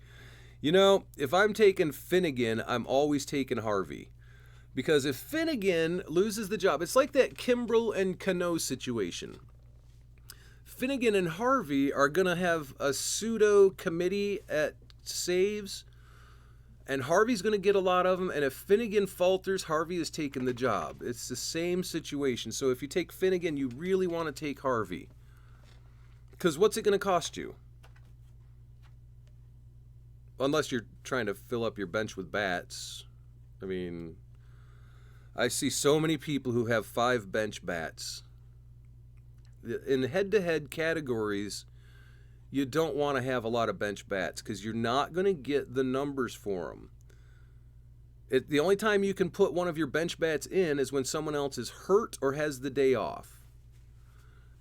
You know, if I'm taking Finnegan, I'm always taking Harvey. Because if Finnegan loses the job, it's like that Kimbrel and Cano situation. Finnegan and Harvey are going to have a pseudo committee at saves, and Harvey's going to get a lot of them, and if Finnegan falters, Harvey is taking the job. It's the same situation. So if you take Finnegan, you really want to take Harvey. Because what's it going to cost you? Unless you're trying to fill up your bench with bats. I mean, I see so many people who have 5 bench bats. In head-to-head categories, you don't want to have a lot of bench bats because you're not going to get the numbers for them. The only time you can put one of your bench bats in is when someone else is hurt or has the day off.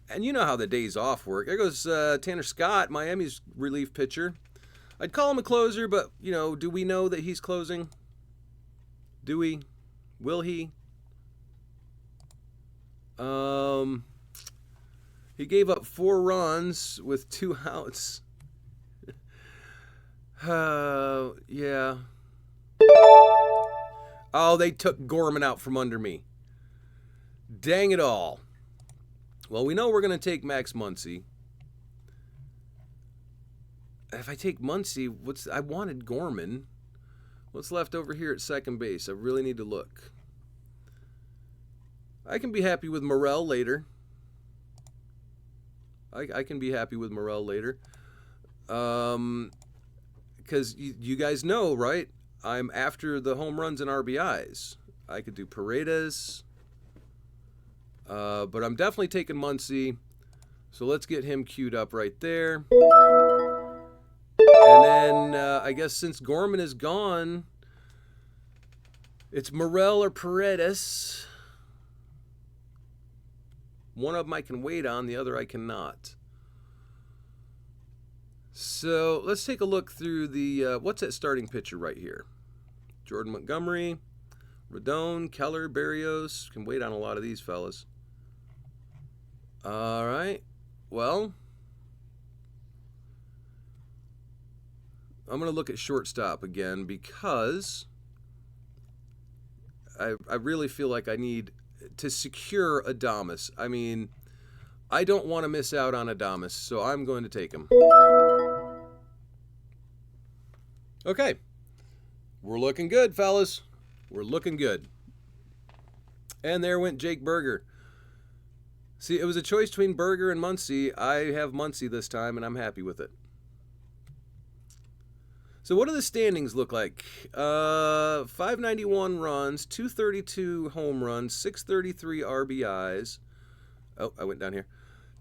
And you know how the days off work. There goes Tanner Scott, Miami's relief pitcher. I'd call him a closer, but, you know, do we know that he's closing? Do we? Will he? He gave up 4 runs with 2 outs. Yeah. Oh, they took Gorman out from under me. Dang it all. Well, we know we're going to take Max Muncy. If I take Muncy, I wanted Gorman. What's left over here at second base? I really need to look. I can be happy with Morel later. I can be happy with Morel later. Because you guys know, right? I'm after the home runs and RBIs. I could do Paredes. But I'm definitely taking Muncy. So let's get him queued up right there. And then I guess since Gorman is gone, it's Morel or Paredes. One of them I can wait on, the other I cannot. So let's take a look through the, what's that starting pitcher right here? Jordan Montgomery, Rodon, Keller, Berrios. Can wait on a lot of these fellas. All right. Well, I'm going to look at shortstop again because I really feel like I need to secure Adames. I mean, I don't want to miss out on Adames, so I'm going to take him. Okay. We're looking good, fellas. We're looking good. And there went Jake Burger. See, it was a choice between Burger and Muncy. I have Muncy this time, and I'm happy with it. So what do the standings look like? 591 runs, 232 home runs, 633 RBIs. Oh, I went down here.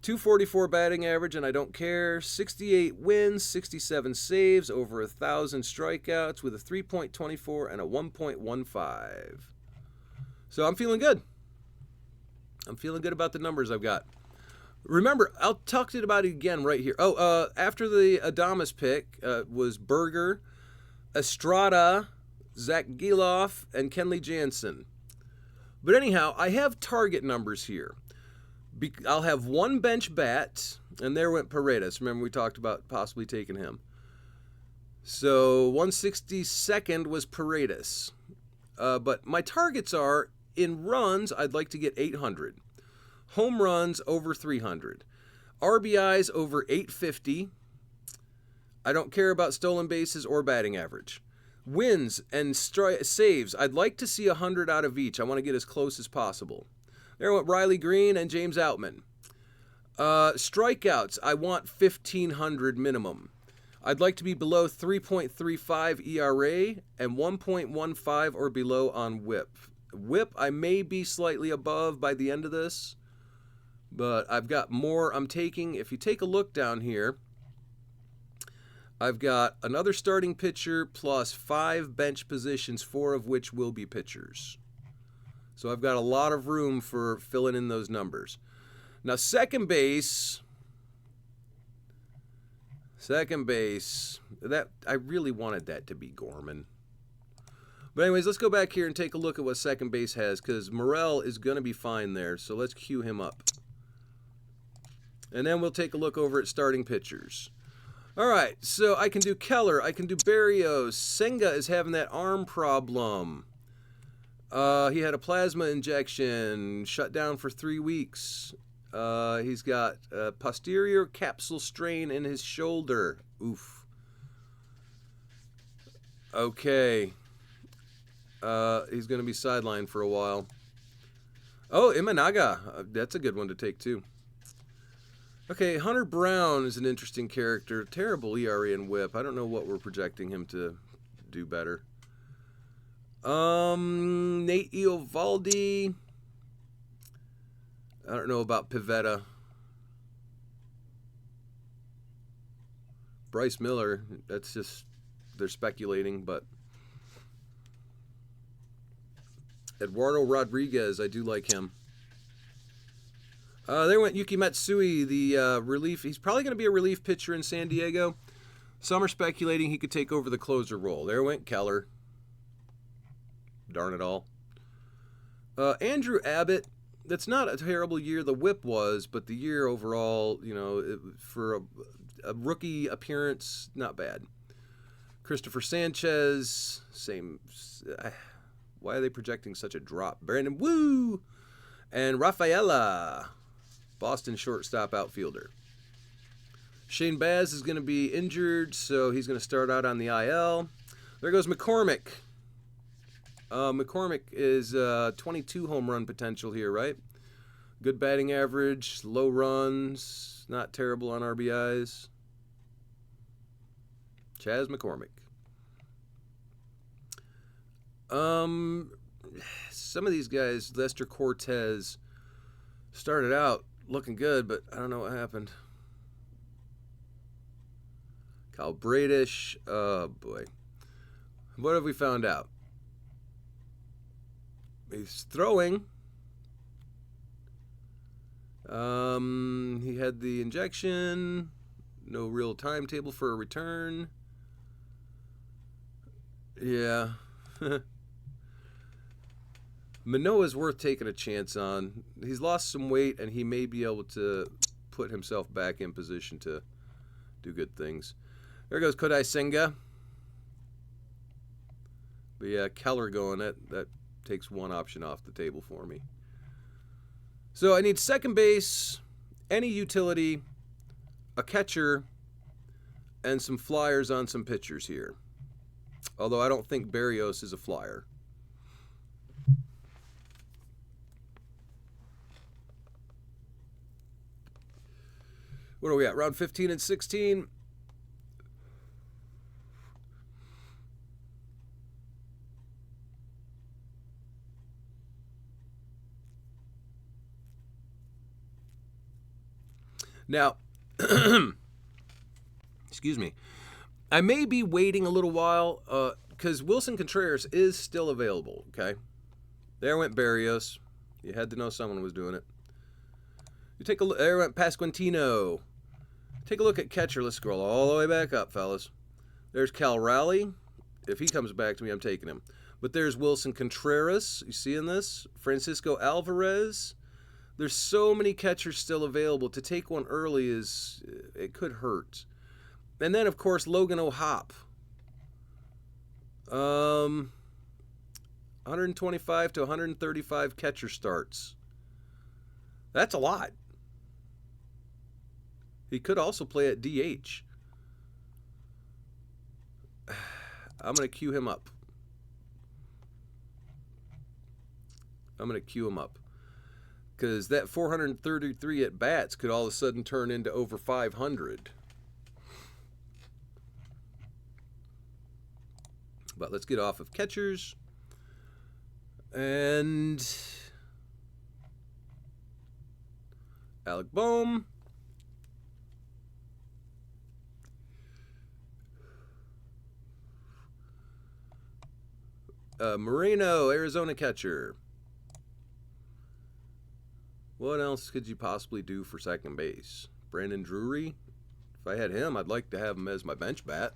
244 batting average, and I don't care. 68 wins, 67 saves, over 1,000 strikeouts with a 3.24 and a 1.15. So I'm feeling good. I'm feeling good about the numbers I've got. Remember, I'll talk to you about it again right here. Oh, after the Adames pick was Burger, Estrada, Zach Geloff, and Kenley Jansen. But anyhow, I have target numbers here. I'll have one bench bat, and there went Paredes. Remember, we talked about possibly taking him. So 162nd was Paredes. But my targets are, in runs, I'd like to get 800. Home runs over 300. RBIs over 850. I don't care about stolen bases or batting average. Wins and saves, I'd like to see 100 out of each. I want to get as close as possible. There went Riley Green and James Outman. Strikeouts, I want 1,500 minimum. I'd like to be below 3.35 ERA and 1.15 or below on WHIP. WHIP, I may be slightly above by the end of this, but I've got more I'm taking. If you take a look down here, I've got another starting pitcher plus 5 bench positions, 4 of which will be pitchers. So I've got a lot of room for filling in those numbers. Now, second base, that I really wanted that to be Gorman. But anyways, let's go back here and take a look at what second base has, because Morel is going to be fine there. So let's cue him up. And then we'll take a look over at starting pitchers. All right, so I can do Keller. I can do Berrios. Senga is having that arm problem. He had a plasma injection, shut down for 3 weeks. He's got a posterior capsule strain in his shoulder. Oof. Okay. He's going to be sidelined for a while. Oh, Imanaga. That's a good one to take, too. Okay, Hunter Brown is an interesting character. Terrible ERA and WHIP. I don't know what we're projecting him to do better. Nate Eovaldi. I don't know about Pivetta. Bryce Miller. That's just, they're speculating, but Eduardo Rodriguez, I do like him. There went Yuki Matsui, the relief. He's probably going to be a relief pitcher in San Diego. Some are speculating he could take over the closer role. There went Keller. Darn it all. Andrew Abbott, that's not a terrible year. The WHIP was, but the year overall, you know, for a rookie appearance, not bad. Christopher Sanchez, same. Why are they projecting such a drop? Brandon Woo and Rafaela, Boston shortstop outfielder. Shane Baz is going to be injured, so he's going to start out on the IL. There goes McCormick. McCormick is 22 home run potential here, right? Good batting average, low runs, not terrible on RBIs. Chas McCormick. Some of these guys, Lester Cortez, started out looking good, but I don't know what happened. Kyle Bradish, oh boy. What have we found out? He's throwing. He had the injection. No real timetable for a return. Yeah. Manoah's worth taking a chance on. He's lost some weight, and he may be able to put himself back in position to do good things. There goes Kodai Senga. But yeah, Keller going. That takes one option off the table for me. So I need second base, any utility, a catcher, and some flyers on some pitchers here. Although I don't think Berrios is a flyer. What are we at? Round 15 and 16. Now, excuse me, I may be waiting a little while because Wilson Contreras is still available, okay? There went Berrios. You had to know someone was doing it. You take a look. There went Pasquantino. Take a look at catcher. Let's scroll all the way back up, fellas. There's Cal Raleigh. If he comes back to me, I'm taking him. But there's Wilson Contreras. You seeing this? Francisco Alvarez. There's so many catchers still available. To take one early it could hurt. And then, of course, Logan O'Hoppe. 125 to 135 catcher starts. That's a lot. He could also play at DH. I'm going to queue him up. Because that 433 at bats could all of a sudden turn into over 500. But let's get off of catchers. And Alec Bohm. Moreno, Arizona catcher. What else could you possibly do for second base? Brandon Drury. If I had him, I'd like to have him as my bench bat.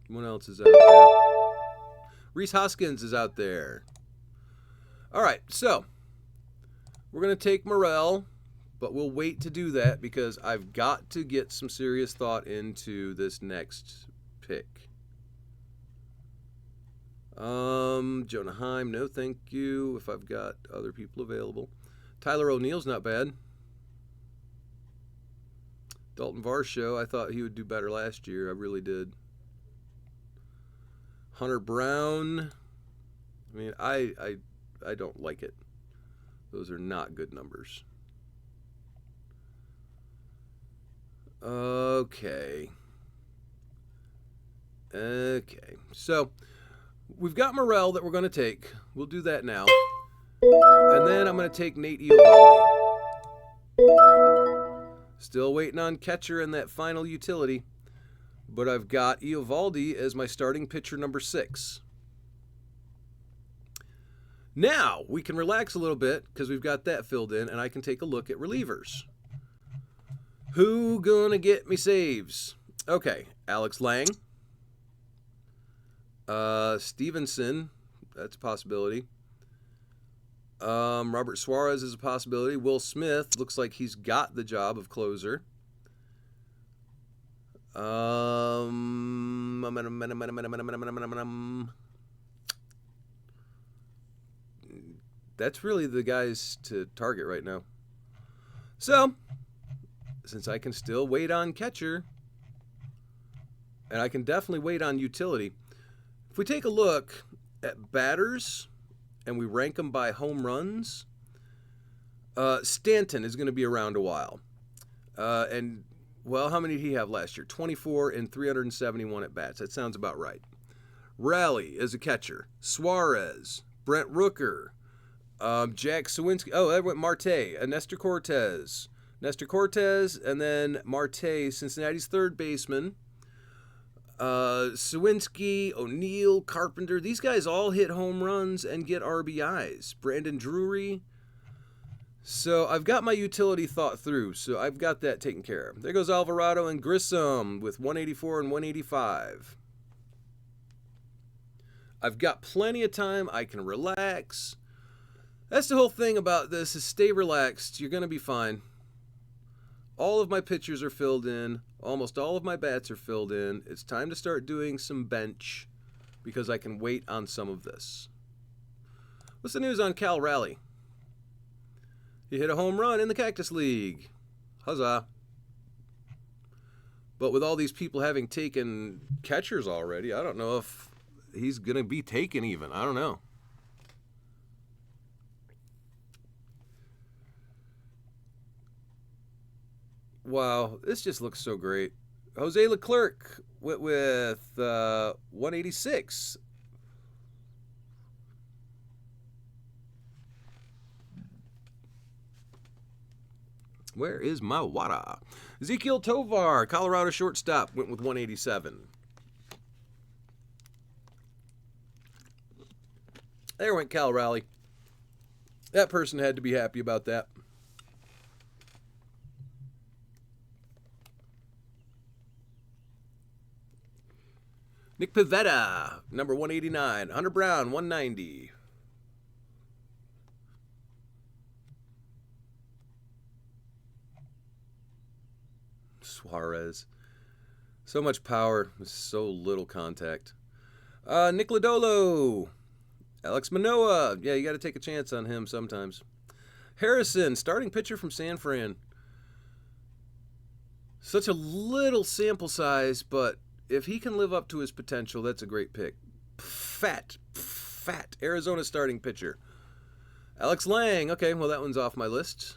What else is out there? Rhys Hoskins is out there. All right, so we're going to take Morel, but we'll wait to do that because I've got to get some serious thought into this next pick. Jonah Heim, no thank you if I've got other people available. Tyler O'Neill's not bad. Dalton Varsho, I thought he would do better last year. I really did. Hunter Brown. I mean, I don't like it. Those are not good numbers. Okay. So we've got Morel that we're going to take. We'll do that now. And then I'm going to take Nate Eovaldi. Still waiting on catcher and that final utility. But I've got Eovaldi as my starting pitcher number 6. Now we can relax a little bit because we've got that filled in, and I can take a look at relievers. Who gonna get me saves? Okay, Alex Lang. Stevenson, that's a possibility. Robert Suarez is a possibility. Will Smith looks like he's got the job of closer. That's really the guys to target right now. So, since I can still wait on catcher, and I can definitely wait on utility, if we take a look at batters and we rank them by home runs, Stanton is going to be around a while. And, well, how many did he have last year? 24 and 371 at bats. That sounds about right. Raleigh is a catcher. Suarez, Brent Rooker, Jack Sawinski. Oh, that went Marte, Nestor Cortez. Nestor Cortez, and then Marte, Cincinnati's third baseman. Sawinski, O'Neill, Carpenter. These guys all hit home runs and get RBIs. Brandon Drury. So I've got my utility thought through, so I've got that taken care of. There goes Alvarado and Grissom with 184 and 185. I've got plenty of time. I can relax. That's the whole thing about this is stay relaxed. You're going to be fine. All of my pitchers are filled in. Almost all of my bats are filled in. It's time to start doing some bench because I can wait on some of this. What's the news on Cal Raleigh? He hit a home run in the Cactus League. Huzzah. But with all these people having taken catchers already, I don't know if he's going to be taken even. I don't know. Wow, this just looks so great. Jose Leclerc went with 186. Where is my water? Ezequiel Tovar, Colorado shortstop, went with 187. There went Cal Raleigh. That person had to be happy about that. Nick Pivetta, number 189. Hunter Brown, 190. Suarez. So much power with so little contact. Nick Lodolo. Alex Manoah. Yeah, you got to take a chance on him sometimes. Harrison, starting pitcher from San Fran. Such a little sample size, but if he can live up to his potential, that's a great pick. Fat Arizona starting pitcher. Alex Lang. Okay, well, that one's off my list.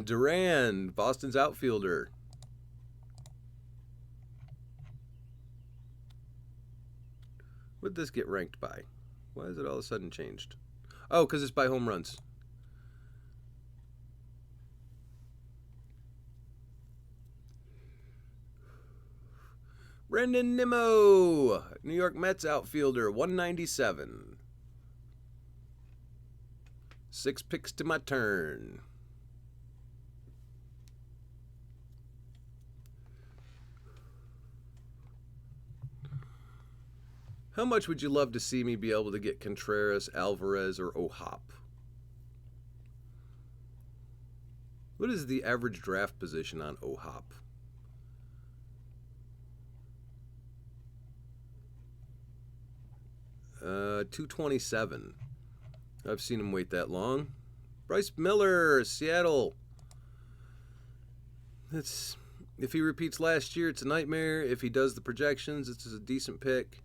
Duran, Boston's outfielder. What did this get ranked by? Why is it all of a sudden changed? Oh, because it's by home runs. Brandon Nimmo, New York Mets outfielder, 197. 6 picks to my turn. How much would you love to see me be able to get Contreras, Alvarez, or O'Hop? What is the average draft position on O'Hop? Uh, 227. I've seen him wait that long. Bryce Miller, Seattle. If he repeats last year, it's a nightmare. If he does the projections, it's a decent pick.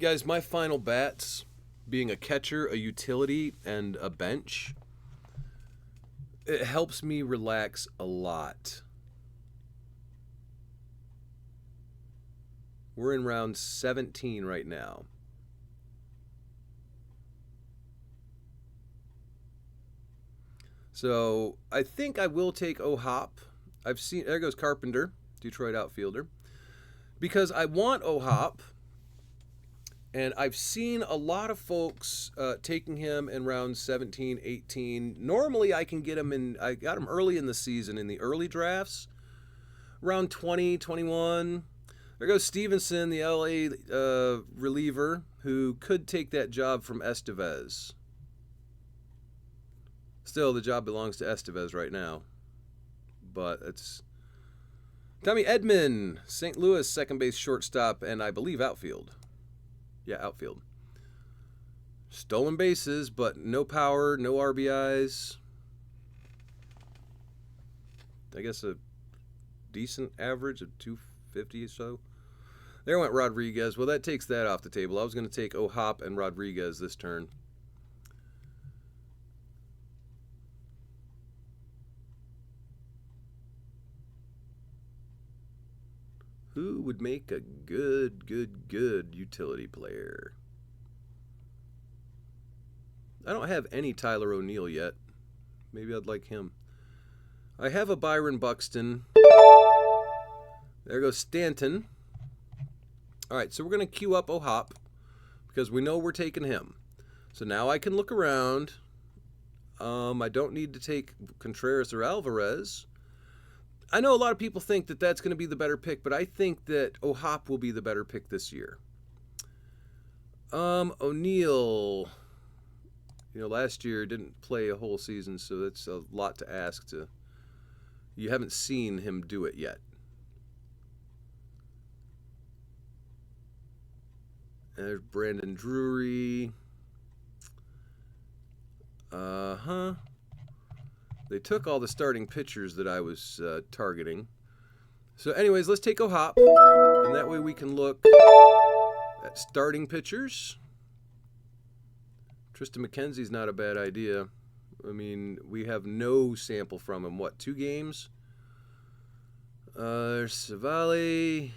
Guys, my final bats, being a catcher, a utility, and a bench, it helps me relax a lot. We're in round 17 right now. So I think I will take O'Hop. I've seen, there goes Carpenter, Detroit outfielder, because I want O'Hop. And I've seen a lot of folks taking him in rounds 17, 18. Normally, I can get him in, I got him early in the season in the early drafts. Round 20, 21. There goes Stevenson, the LA reliever, who could take that job from Estevez. Still, the job belongs to Estevez right now. But it's Tommy Edman, St. Louis second base shortstop, and I believe outfield. Yeah, outfield. Stolen bases, but no power, no RBIs. I guess a decent average of 250 or so. There went Rodriguez. Well, that takes that off the table. I was going to take O'Hop and Rodriguez this turn. Who would make a good utility player? I don't have any Tyler O'Neill yet. Maybe I'd like him. I have a Byron Buxton. There goes Stanton. All right, so we're going to queue up O'Hop because we know we're taking him. So now I can look around. I don't need to take Contreras or Alvarez. I know a lot of people think that that's going to be the better pick, but I think that O'Hoppe will be the better pick this year. O'Neill, last year didn't play a whole season, so that's a lot to ask. You haven't seen him do it yet. There's Brandon Drury. They took all the starting pitchers that I was targeting. So anyways, let's take O'Hoppe, and that way we can look at starting pitchers. Tristan McKenzie's not a bad idea. I mean, we have no sample from him. What, 2 games? There's Savali,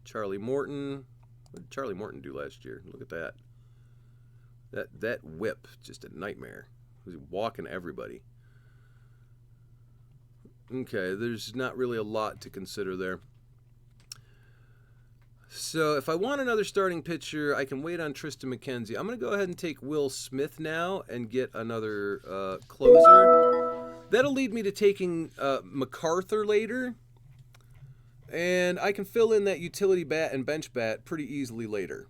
Charlie Morton. What did Charlie Morton do last year? Look at that. That whip, just a nightmare. He was walking everybody. Okay, there's not really a lot to consider there. So if I want another starting pitcher, I can wait on Tristan McKenzie. I'm going to go ahead and take Will Smith now and get another closer. That'll lead me to taking MacArthur later. And I can fill in that utility bat and bench bat pretty easily later.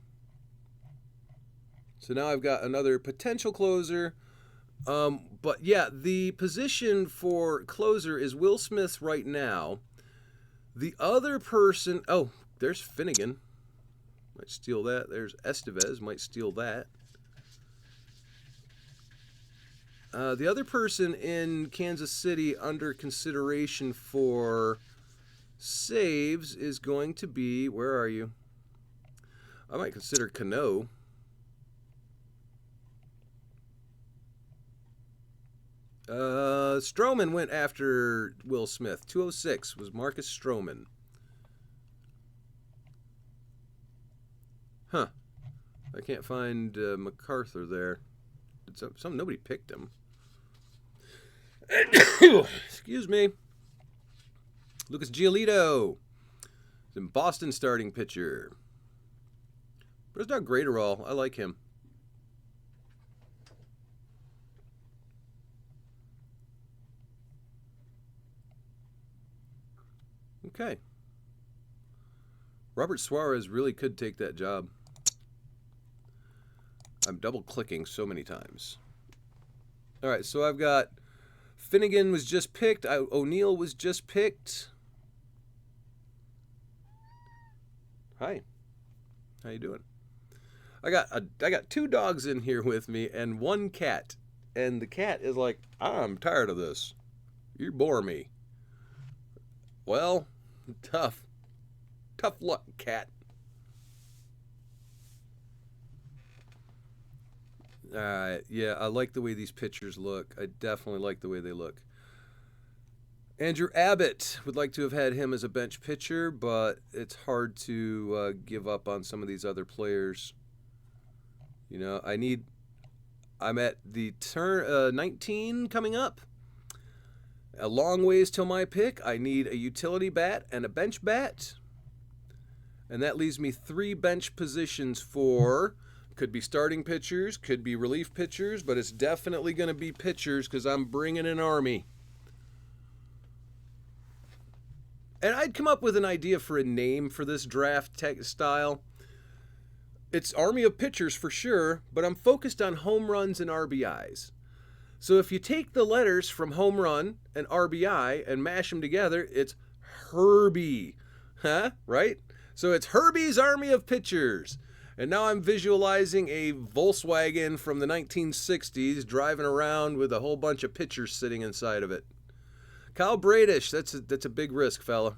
So now I've got another potential closer. But yeah, the position for closer is Will Smith right now. The other person, oh, there's Finnegan. Might steal that. There's Estevez, might steal that. The other person in Kansas City under consideration for saves is going to be, where are you? I might consider Cano. Stroman went after Will Smith. 206 was Marcus Stroman. Huh. I can't find MacArthur there. Nobody picked him. Excuse me. Lucas Giolito. He's in Boston starting pitcher. But it's not great at all. I like him. Okay. Robert Suarez really could take that job. I'm double clicking so many times. All right, so I've got Finnegan was just picked. O'Neill was just picked. Hi. How you doing? I got 2 dogs in here with me and 1 cat. And the cat is like, I'm tired of this. You bore me. Well, tough luck, cat. Yeah, I like the way these pictures look. I definitely like the way they look. Andrew Abbott, would like to have had him as a bench pitcher, but it's hard to give up on some of these other players. I'm at the turn 19 coming up. A long ways till my pick. I need a utility bat and a bench bat. And that leaves me 3 bench positions for, could be starting pitchers, could be relief pitchers, but it's definitely going to be pitchers because I'm bringing an army. And I'd come up with an idea for a name for this draft style. It's Army of Pitchers for sure, but I'm focused on home runs and RBIs. So if you take the letters from home run and RBI and mash them together, it's Herbie. Huh? Right? So it's Herbie's Army of Pitchers. And now I'm visualizing a Volkswagen from the 1960s driving around with a whole bunch of pitchers sitting inside of it. Kyle Bradish, that's a big risk, fella.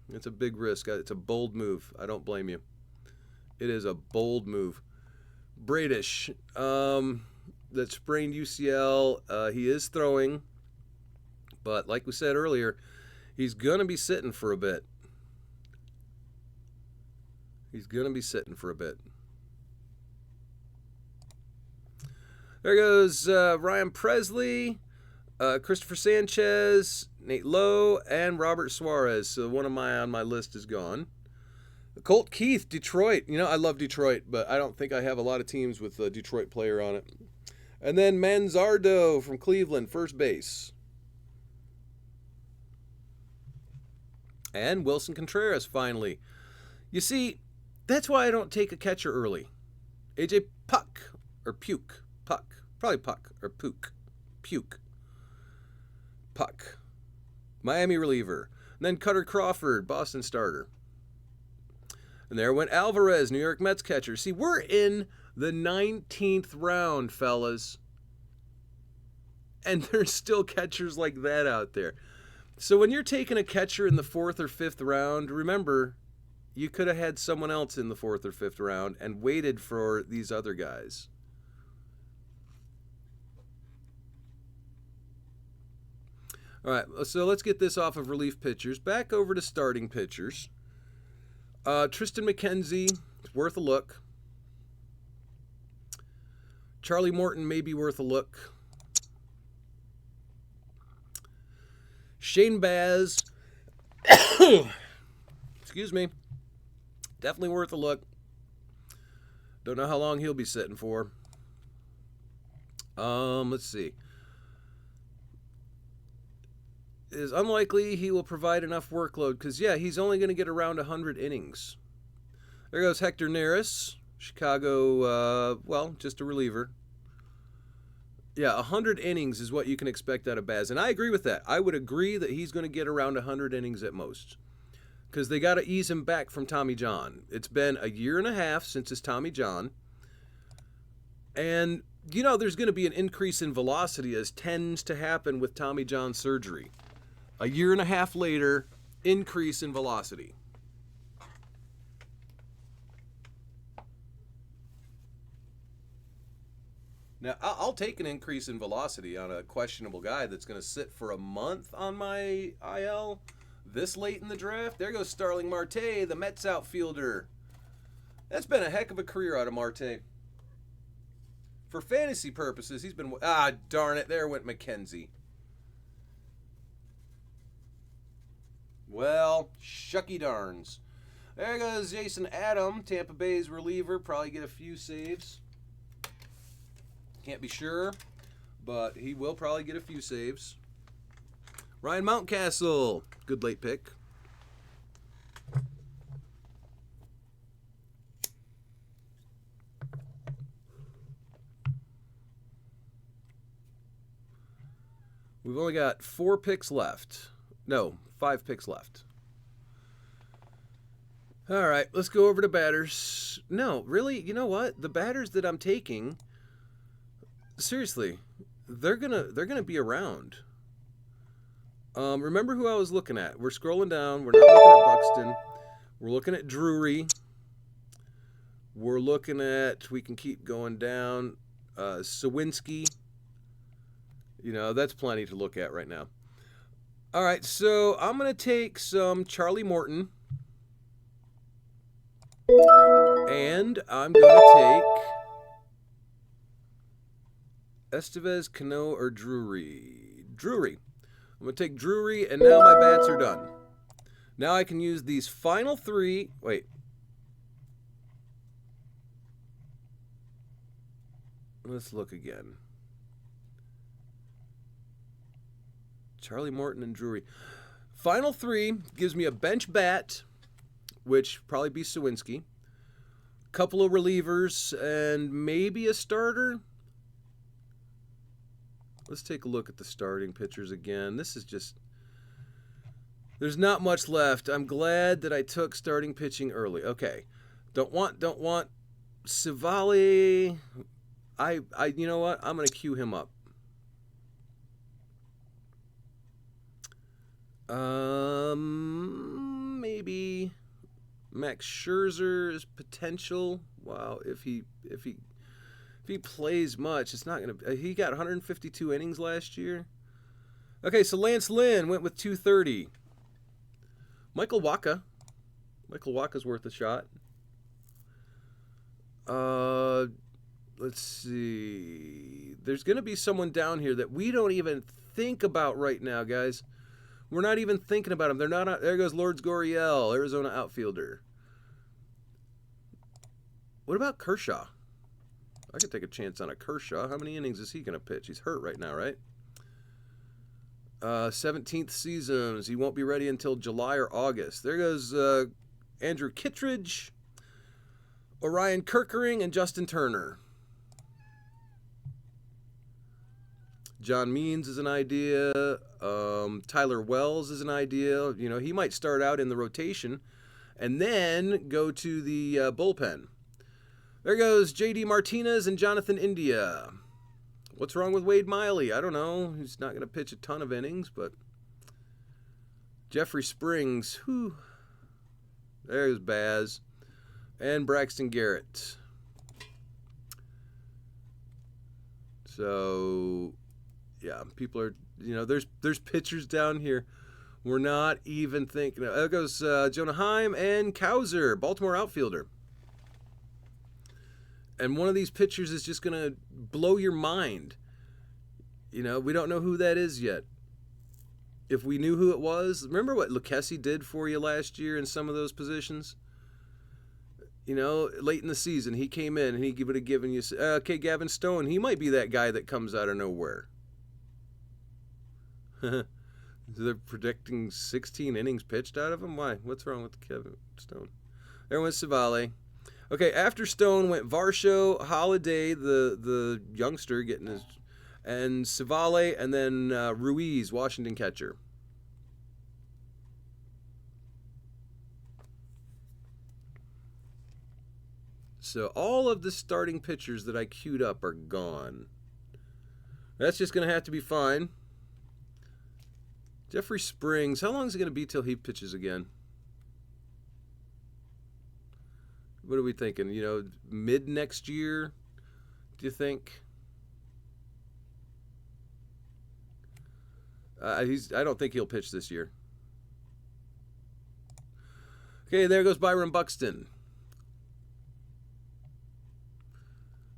It's a big risk. It's a bold move. I don't blame you. It is a bold move. Bradish, that sprained UCL. He is throwing, but like we said earlier, he's going to be sitting for a bit. There goes Ryan Presley, Christopher Sanchez, Nate Lowe, and Robert Suarez. So one of my on my list is gone. Colt Keith, Detroit. I love Detroit, but I don't think I have a lot of teams with a Detroit player on it. And then Manzardo from Cleveland, first base. And Wilson Contreras, finally. You see, that's why I don't take a catcher early. AJ Puck, or Puke. Puck. Probably Puck, or Puke. Puke. Puck. Miami reliever. And then Cutter Crawford, Boston starter. And there went Alvarez, New York Mets catcher. See, we're in the 19th round, fellas. And there's still catchers like that out there. So when you're taking a catcher in the 4th or 5th round, remember, you could have had someone else in the 4th or 5th round and waited for these other guys. All right, so let's get this off of relief pitchers. Back over to starting pitchers. Tristan McKenzie, it's worth a look. Charlie Morton may be worth a look. Shane Baz, excuse me, definitely worth a look. Don't know how long he'll be sitting for. Let's see. It is unlikely he will provide enough workload because, yeah, he's only going to get around 100 innings. There goes Hector Neris, Chicago, well, just a reliever. Yeah, 100 innings is what you can expect out of Baz. And I agree with that. I would agree that he's going to get around 100 innings at most. Because they got to ease him back from Tommy John. It's been a year and a half since his Tommy John. And, you know, there's going to be an increase in velocity as tends to happen with Tommy John surgery. A year and a half later, increase in velocity. Now, I'll take an increase in velocity on a questionable guy that's going to sit for a month on my IL this late in the draft. There goes Starling Marte, the Mets outfielder. That's been a heck of a career out of Marte. For fantasy purposes, he's been... Ah, darn it. There went McKenzie. Well, shucky darns. There goes Jason Adam, Tampa Bay's reliever. Probably get a few saves. Can't be sure, but he will probably get a few saves. Ryan Mountcastle, good late pick. We've only got 4 picks left. No, 5 picks left. All right, let's go over to batters. No, really, you know what? The batters that I'm taking, seriously, they're gonna be around. Remember who I was looking at? We're scrolling down. We're not looking at Buxton. We're looking at Drury. We're looking at, we can keep going down, Sawinski. You know, that's plenty to look at right now. All right, so I'm going to take some Charlie Morton. And I'm going to take Estevez, Cano, or Drury. Drury. I'm going to take Drury, and now my bats are done. Now I can use these final 3. Wait. Let's look again. Charlie Morton and Drury. Final 3 gives me a bench bat, which probably be Sawinski. Couple of relievers, and maybe a starter. Let's take a look at the starting pitchers again. This is just... There's not much left. I'm glad that I took starting pitching early. Okay. Don't want Civale. You know what? I'm going to cue him up. Maybe Max Scherzer's potential. Wow, if he plays much, it's not gonna. He got 152 innings last year. Okay, so Lance Lynn went with 230. Michael Wacha. Michael Wacha's worth a shot. Let's see. There's gonna be someone down here that we don't even think about right now, guys. We're not even thinking about him. They're not. There goes Lourdes Gurriel, Arizona outfielder. What about Kershaw? I could take a chance on a Kershaw. How many innings is he going to pitch? He's hurt right now, right? 17th seasons. He won't be ready until July or August. There goes Andrew Kittredge, Orion Kirkering, and Justin Turner. John Means is an idea. Tyler Wells is an idea. You know, he might start out in the rotation and then go to the bullpen. There goes J.D. Martinez and Jonathan India. What's wrong with Wade Miley? I don't know. He's not going to pitch a ton of innings, but Jeffrey Springs, whew. There's Baz. And Braxton Garrett. So, yeah, people are, you know, there's pitchers down here we're not even thinking of. There goes Jonah Heim and Cowser, Baltimore outfielder. And one of these pitchers is just going to blow your mind. You know, we don't know who that is yet. If we knew who it was, remember what Lucchesi did for you last year in some of those positions? You know, late in the season, he came in and he would have given you, okay, Gavin Stone, he might be that guy that comes out of nowhere. They're predicting 16 innings pitched out of him? Why? What's wrong with Kevin Stone? There went Savale. Okay, after Stone went Varsho, Holiday, the youngster getting his, and Savale, and then Ruiz, Washington catcher. So all of the starting pitchers that I queued up are gone. That's just going to have to be fine. Jeffrey Springs, how long is it going to be till he pitches again? What are we thinking? You know, mid next year, do you think? I don't think he'll pitch this year. Okay, there goes Byron Buxton.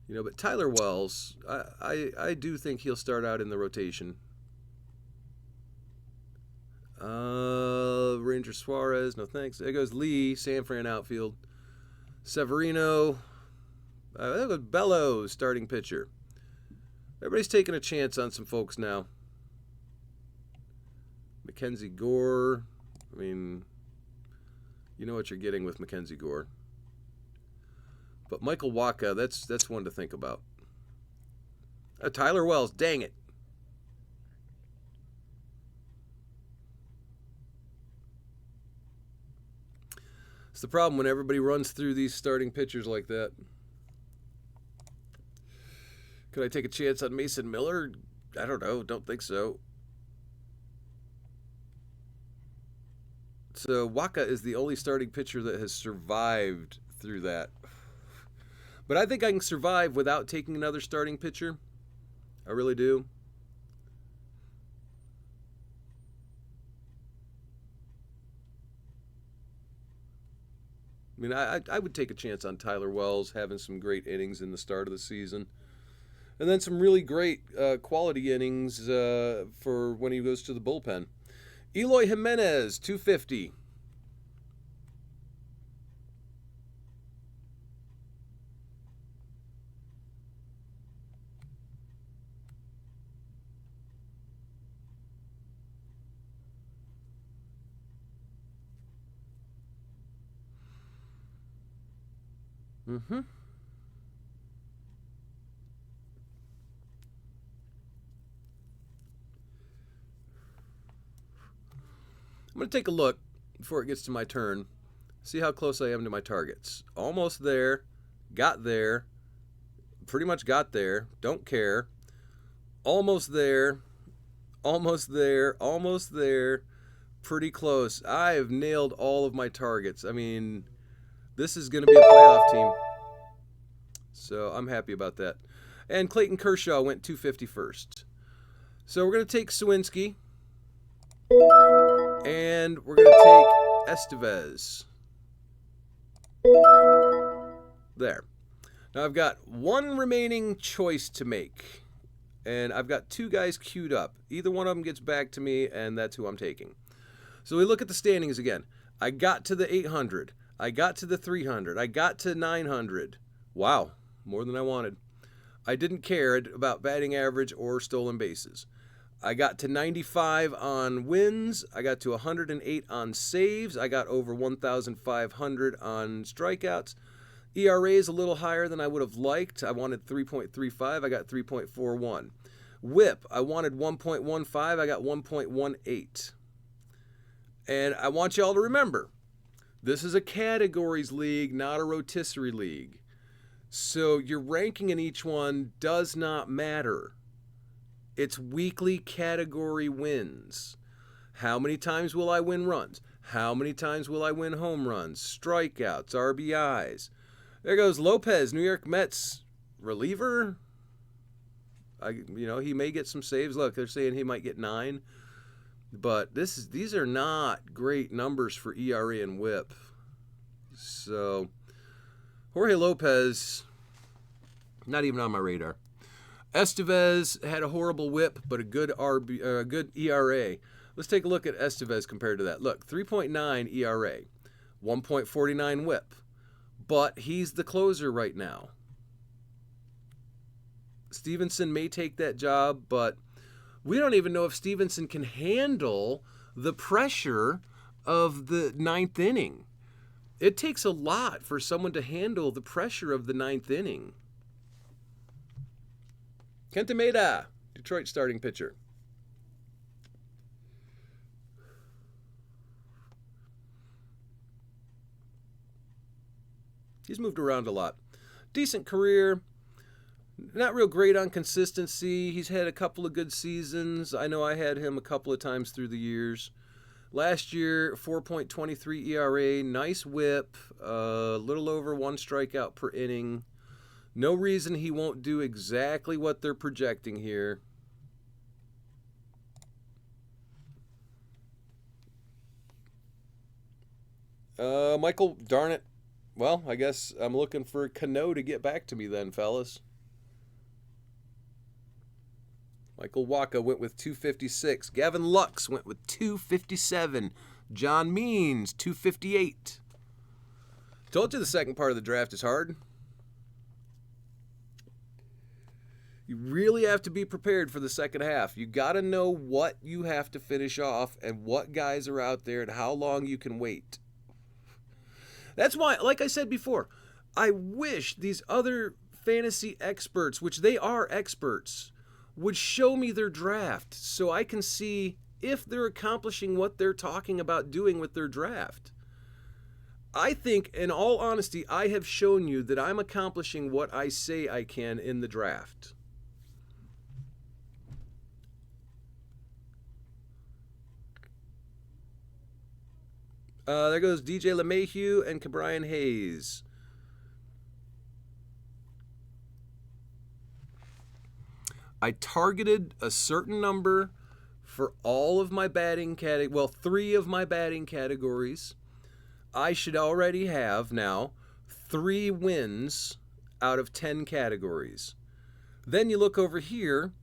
You know, but Tyler Wells, I do think he'll start out in the rotation. Ranger Suarez, no thanks. There goes Lee, San Fran outfield. Severino. There goes Bellows, starting pitcher. Everybody's taking a chance on some folks now. Mackenzie Gore. I mean, you know what you're getting with Mackenzie Gore. But Michael Wacha, that's one to think about. Tyler Wells, dang it. It's the problem when everybody runs through these starting pitchers like that. Could I take a chance on Mason Miller? I don't know. Don't think so. So Wacha is the only starting pitcher that has survived through that. But I think I can survive without taking another starting pitcher. I really do. I mean, I would take a chance on Tyler Wells having some great innings in the start of the season. And then some really great quality innings for when he goes to the bullpen. Eloy Jimenez, 250. I'm going to take a look before it gets to my turn, see how close I am to my targets. Almost there, got there, pretty much got there, don't care. Almost there, almost there, almost there, pretty close. I have nailed all of my targets. I mean, this is going to be a playoff team. So I'm happy about that. And Clayton Kershaw went 250 first. So we're going to take Sawinski. And we're going to take Estevez. There. Now I've got one remaining choice to make. And I've got two guys queued up. Either one of them gets back to me, and that's who I'm taking. So we look at the standings again. I got to the 800. I got to the 300. I got to 900. Wow, more than I wanted. I didn't care about batting average or stolen bases. I got to 95 on wins. I got to 108 on saves. I got over 1,500 on strikeouts. ERA is a little higher than I would have liked. I wanted 3.35. I got 3.41. WHIP, I wanted 1.15. I got 1.18. And I want y'all to remember, this is a categories league, not a rotisserie league. So your ranking in each one does not matter. It's weekly category wins. How many times will I win runs? How many times will I win home runs, strikeouts, RBIs? There goes Lopez, New York Mets reliever. He may get some saves. Look, they're saying he might get 9. But these are not great numbers for ERA and WHIP. So Jorge Lopez, not even on my radar. Estevez had a horrible WHIP, but a good ERA. Let's take a look at Estevez compared to that. Look, 3.9 ERA, 1.49 WHIP, but he's the closer right now. Stevenson may take that job, but we don't even know if Stevenson can handle the pressure of the 9th inning. It takes a lot for someone to handle the pressure of the 9th inning. Kenta Maeda, Detroit starting pitcher. He's moved around a lot. Decent career. Not real great on consistency. He's had a couple of good seasons. I know I had him a couple of times through the years. Last year, 4.23 ERA, nice WHIP, a little over 1 strikeout per inning. No reason he won't do exactly what they're projecting here. Michael, darn it. Well, I guess I'm looking for Cano to get back to me then, fellas. Michael Wacha went with 256. Gavin Lux went with 257. John Means, 258. Told you the second part of the draft is hard. You really have to be prepared for the second half. You got to know what you have to finish off and what guys are out there and how long you can wait. That's why, like I said before, I wish these other fantasy experts, which they are experts, would show me their draft so I can see if they're accomplishing what they're talking about doing with their draft. I think, in all honesty, I have shown you that I'm accomplishing what I say I can in the draft. There goes DJ LeMahieu and Ke'Bryan Hayes. I targeted a certain number for all of my batting categories. Well, 3 of my batting categories. I should already have now 3 wins out of 10 categories. Then you look over here.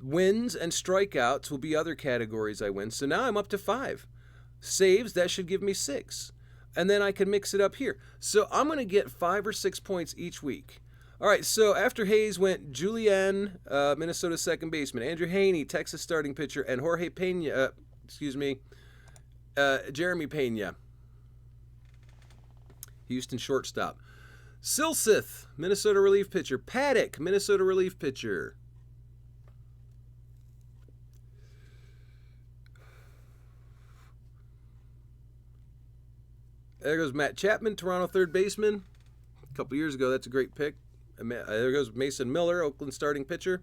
Wins and strikeouts will be other categories I win. So now I'm up to 5. Saves, that should give me 6. And then I can mix it up here. So I'm going to get 5 or 6 points each week. All right, so after Hayes went Julian, Minnesota second baseman, Andrew Haney, Texas starting pitcher, and Jorge Pena, Jeremy Pena, Houston shortstop. Silseth, Minnesota relief pitcher. Paddock, Minnesota relief pitcher. There goes Matt Chapman, Toronto third baseman. A couple years ago, that's a great pick. There goes Mason Miller, Oakland starting pitcher.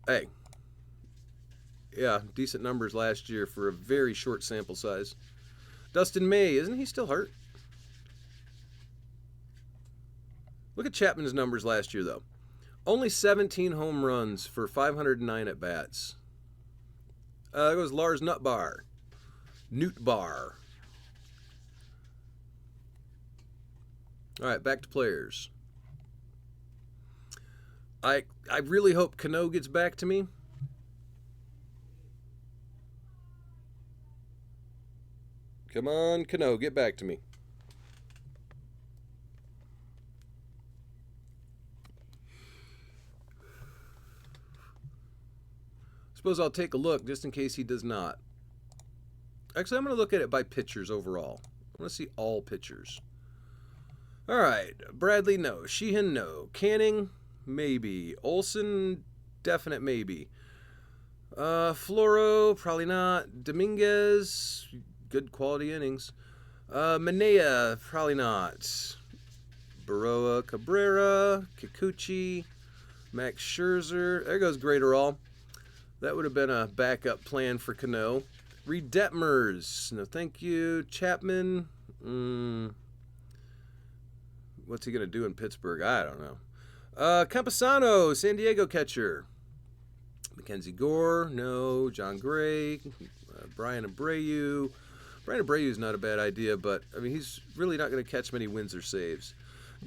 Hey. Yeah, decent numbers last year for a very short sample size. Dustin May, isn't he still hurt? Look at Chapman's numbers last year, though. Only 17 home runs for 509 at-bats. There goes Lars Nootbaar. All right, back to players. I really hope Cano gets back to me. Come on, Cano, get back to me. suppose I'll take a look just in case he does not. Actually, I'm going to look at it by pitchers overall. I want to see all pitchers. All right. Bradley, no. Sheehan, no. Canning, maybe. Olson, definite maybe. Floro, probably not. Dominguez, good quality innings. Manea, probably not. Baroa, Cabrera, Kikuchi, Max Scherzer. There goes Graterol. That would have been a backup plan for Cano. Reed Detmers, no thank you. Chapman, what's he going to do in Pittsburgh? I don't know. Campusano, San Diego catcher. Mackenzie Gore, no. John Gray, Brian Abreu. Brian Abreu is not a bad idea, but I mean he's really not going to catch many wins or saves.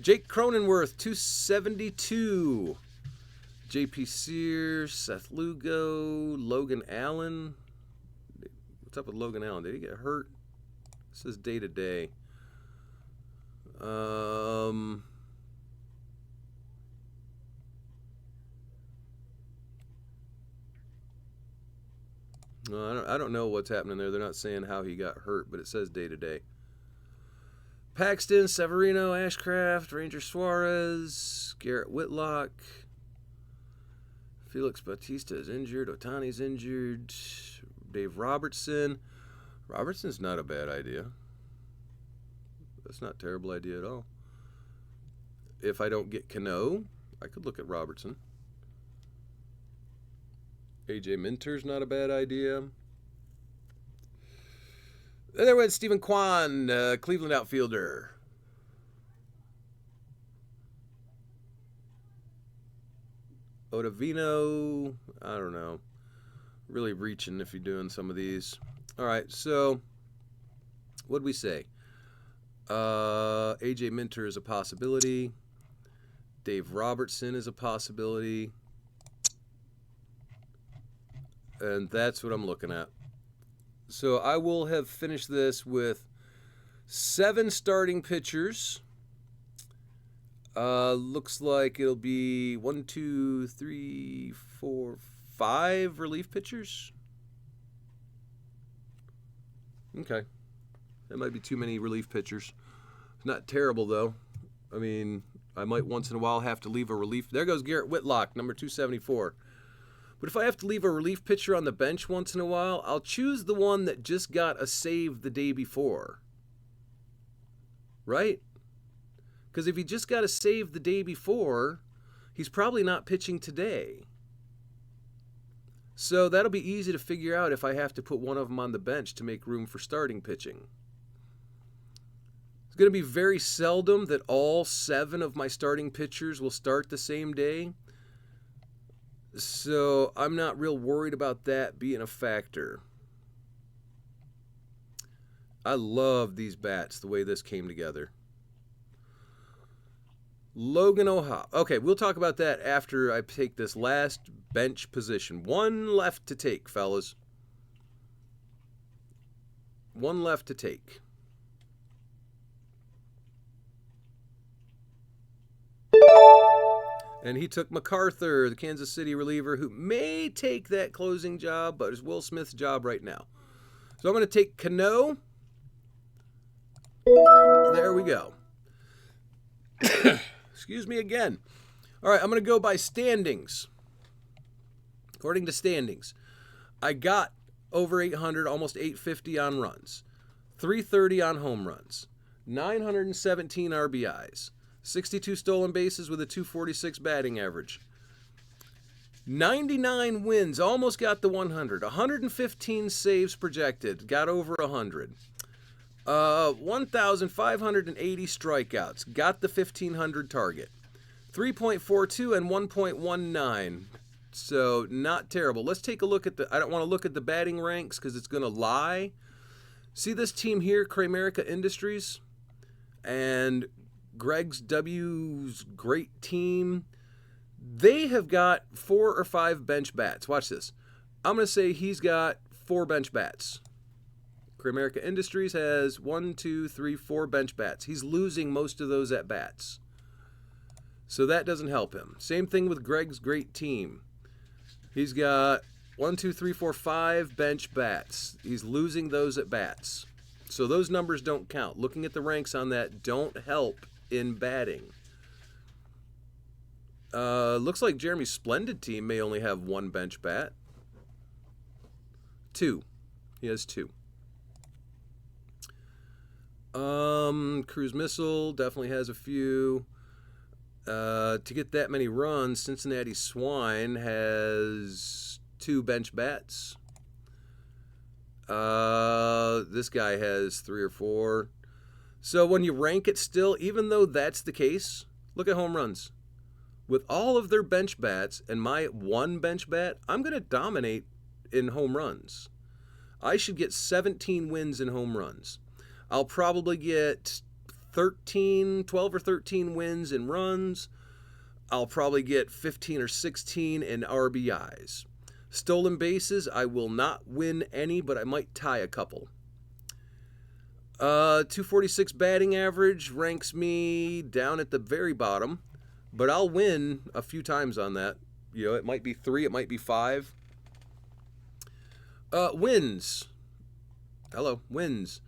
Jake Cronenworth, 272. J.P. Sears, Seth Lugo, Logan Allen. What's up with Logan Allen? Did he get hurt? This is day to day. No, I don't know what's happening there. They're not saying how he got hurt, but it says day to day. Paxton, Severino, Ashcraft, Ranger Suarez, Garrett Whitlock, Felix Bautista is injured, Ohtani's injured, Dave Robertson. Robertson's not a bad idea. That's not a terrible idea at all. If I don't get Cano, I could look at Robertson. AJ Minter's not a bad idea. There went Stephen Kwan, Cleveland outfielder. Ottavino, I don't know. Really reaching if you're doing some of these. All right, so what'd we say? AJ Minter is a possibility. Dave Robertson is a possibility. And that's what I'm looking at. So I will have finished this with 7 starting pitchers. Looks like it'll be 1, 2, 3, 4, 5 relief pitchers. Okay. That might be too many relief pitchers. It's not terrible, though. I mean, I might once in a while have to leave a relief. There goes Garrett Whitlock, number 274. But if I have to leave a relief pitcher on the bench once in a while, I'll choose the one that just got a save the day before. Right? Because if he just got a save the day before, he's probably not pitching today. So that'll be easy to figure out if I have to put one of them on the bench to make room for starting pitching. It's going to be very seldom that all 7 of my starting pitchers will start the same day. So I'm not real worried about that being a factor. I love these bats, the way this came together. Logan O'Hoppe. Okay, we'll talk about that after I take this last bench position. 1 left to take, fellas. 1 left to take. And he took MacArthur, the Kansas City reliever, who may take that closing job, but it's Will Smith's job right now. So I'm going to take Cano. There we go. Excuse me again. All right, I'm going to go by standings. According to standings, I got over 800, almost 850 on runs, 330 on home runs, 917 RBIs. 62 stolen bases with a 246 batting average. 99 wins, almost got the 100. 115 saves projected, got over 100. 1,580 strikeouts, got the 1,500 target. 3.42 and 1.19. So not terrible. Let's take a look at I don't want to look at the batting ranks because it's going to lie. See this team here, Kramerica Industries? And Greg's W's great team. They have got 4 or 5 bench bats. Watch this. I'm going to say he's got 4 bench bats. Kramerica Industries has 1, 2, 3, 4 bench bats. He's losing most of those at bats. So that doesn't help him. Same thing with Greg's great team. He's got 1, 2, 3, 4, 5 bench bats. He's losing those at bats. So those numbers don't count. Looking at the ranks on that don't help in batting. Looks like Jeremy's Splendid team may only have 1 bench bat. 2. He has 2. Cruise Missile definitely has a few. To get that many runs, Cincinnati Swine has 2 bench bats. This guy has 3 or 4. So when you rank it still, even though that's the case, look at home runs. With all of their bench bats and my 1 bench bat, I'm going to dominate in home runs. I should get 17 wins in home runs. I'll probably get 12 or 13 wins in runs. I'll probably get 15 or 16 in RBIs. Stolen bases, I will not win any, but I might tie a couple. 246 batting average ranks me down at the very bottom, but I'll win a few times on that. You know, it might be 3, it might be 5. Wins. Hello, wins.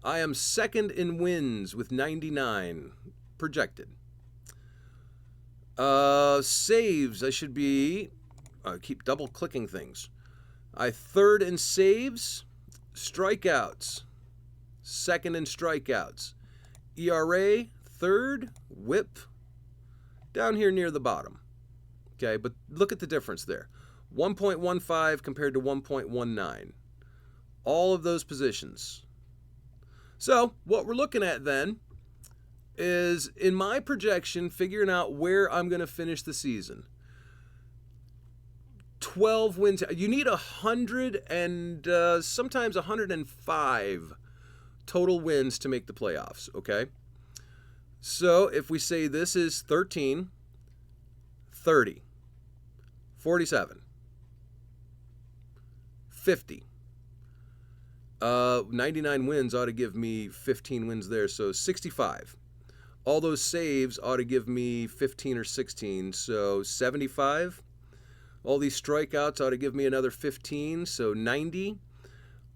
I am second in wins with 99 projected. Saves, I should be... I keep double clicking things. I third in saves. Strikeouts, second in strikeouts. ERA, third. Whip, down here near the bottom. Okay, but look at the difference there. 1.15 compared to 1.19. All of those positions. So what we're looking at then is, in my projection, figuring out where I'm going to finish the season. 12 wins. You need 100 and sometimes 105 total wins to make the playoffs, okay? So if we say this is 13, 30, 47, 50. 99 wins ought to give me 15 wins there, so 65. All those saves ought to give me 15 or 16, so 75. All these strikeouts ought to give me another 15, so 90.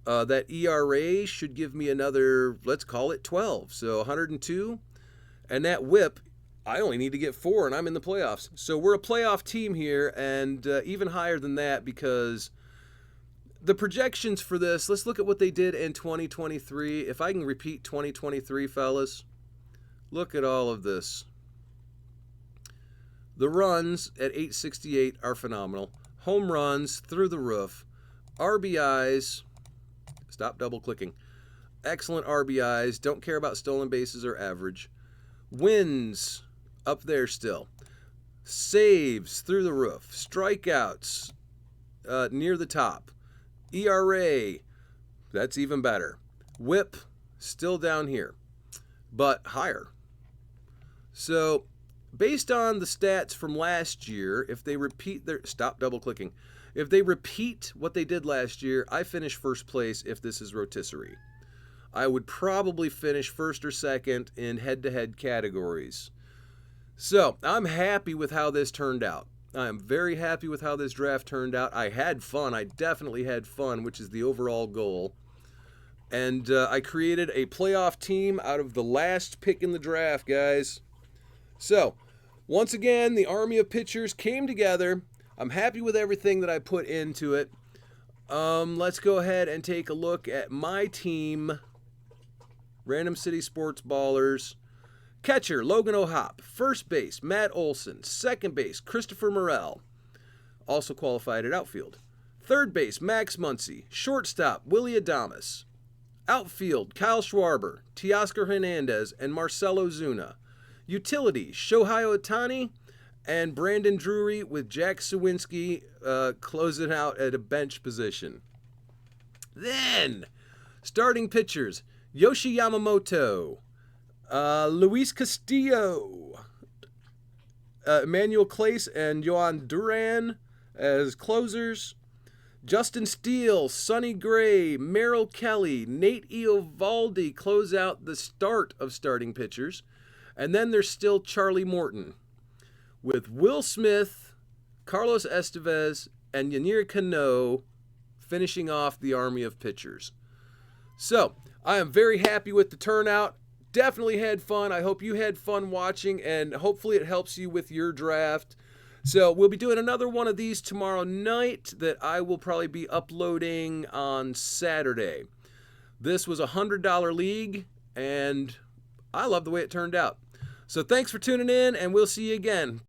That ERA should give me another, let's call it 12, so 102. And that whip, I only need to get 4, and I'm in the playoffs. So we're a playoff team here, and even higher than that, because the projections for this, let's look at what they did in 2023. If I can repeat 2023, fellas, look at all of this. The runs at 868 are phenomenal. Home runs through the roof. RBIs, stop double clicking. Excellent RBIs. Don't care about stolen bases or average. Wins up there still. Saves through the roof. Strikeouts near the top. ERA, that's even better. Whip, still down here, but higher. So based on the stats from last year, if they repeat their... Stop double clicking. If they repeat what they did last year, I finish first place if this is rotisserie. I would probably finish first or second in head-to-head categories. So I'm happy with how this turned out. I am very happy with how this draft turned out. I had fun. I definitely had fun, which is the overall goal. And I created a playoff team out of the last pick in the draft, guys. So, once again, the army of pitchers came together. I'm happy with everything that I put into it. Let's go ahead and take a look at my team. Random City Sports Ballers. Catcher, Logan O'Hoppe. First base, Matt Olson. Second base, Christopher Morel. Also qualified at outfield. Third base, Max Muncy. Shortstop, Willie Adames. Outfield, Kyle Schwarber, Teoscar Hernandez, and Marcelo Zuna. Utility, Shohei Ohtani and Brandon Drury, with Jack Sawinski closing out at a bench position. Then, starting pitchers, Yoshi Yamamoto, Luis Castillo, Emmanuel Clase and Yohan Duran as closers. Justin Steele, Sonny Gray, Merrill Kelly, Nate Eovaldi close out the start of starting pitchers. And then there's still Charlie Morton with Will Smith, Carlos Estevez, and Yennier Cano finishing off the army of pitchers. So, I am very happy with the turnout. Definitely had fun. I hope you had fun watching, and hopefully it helps you with your draft. So we'll be doing another one of these tomorrow night that I will probably be uploading on Saturday. This was a $100 league, and I love the way it turned out. So thanks for tuning in, and we'll see you again.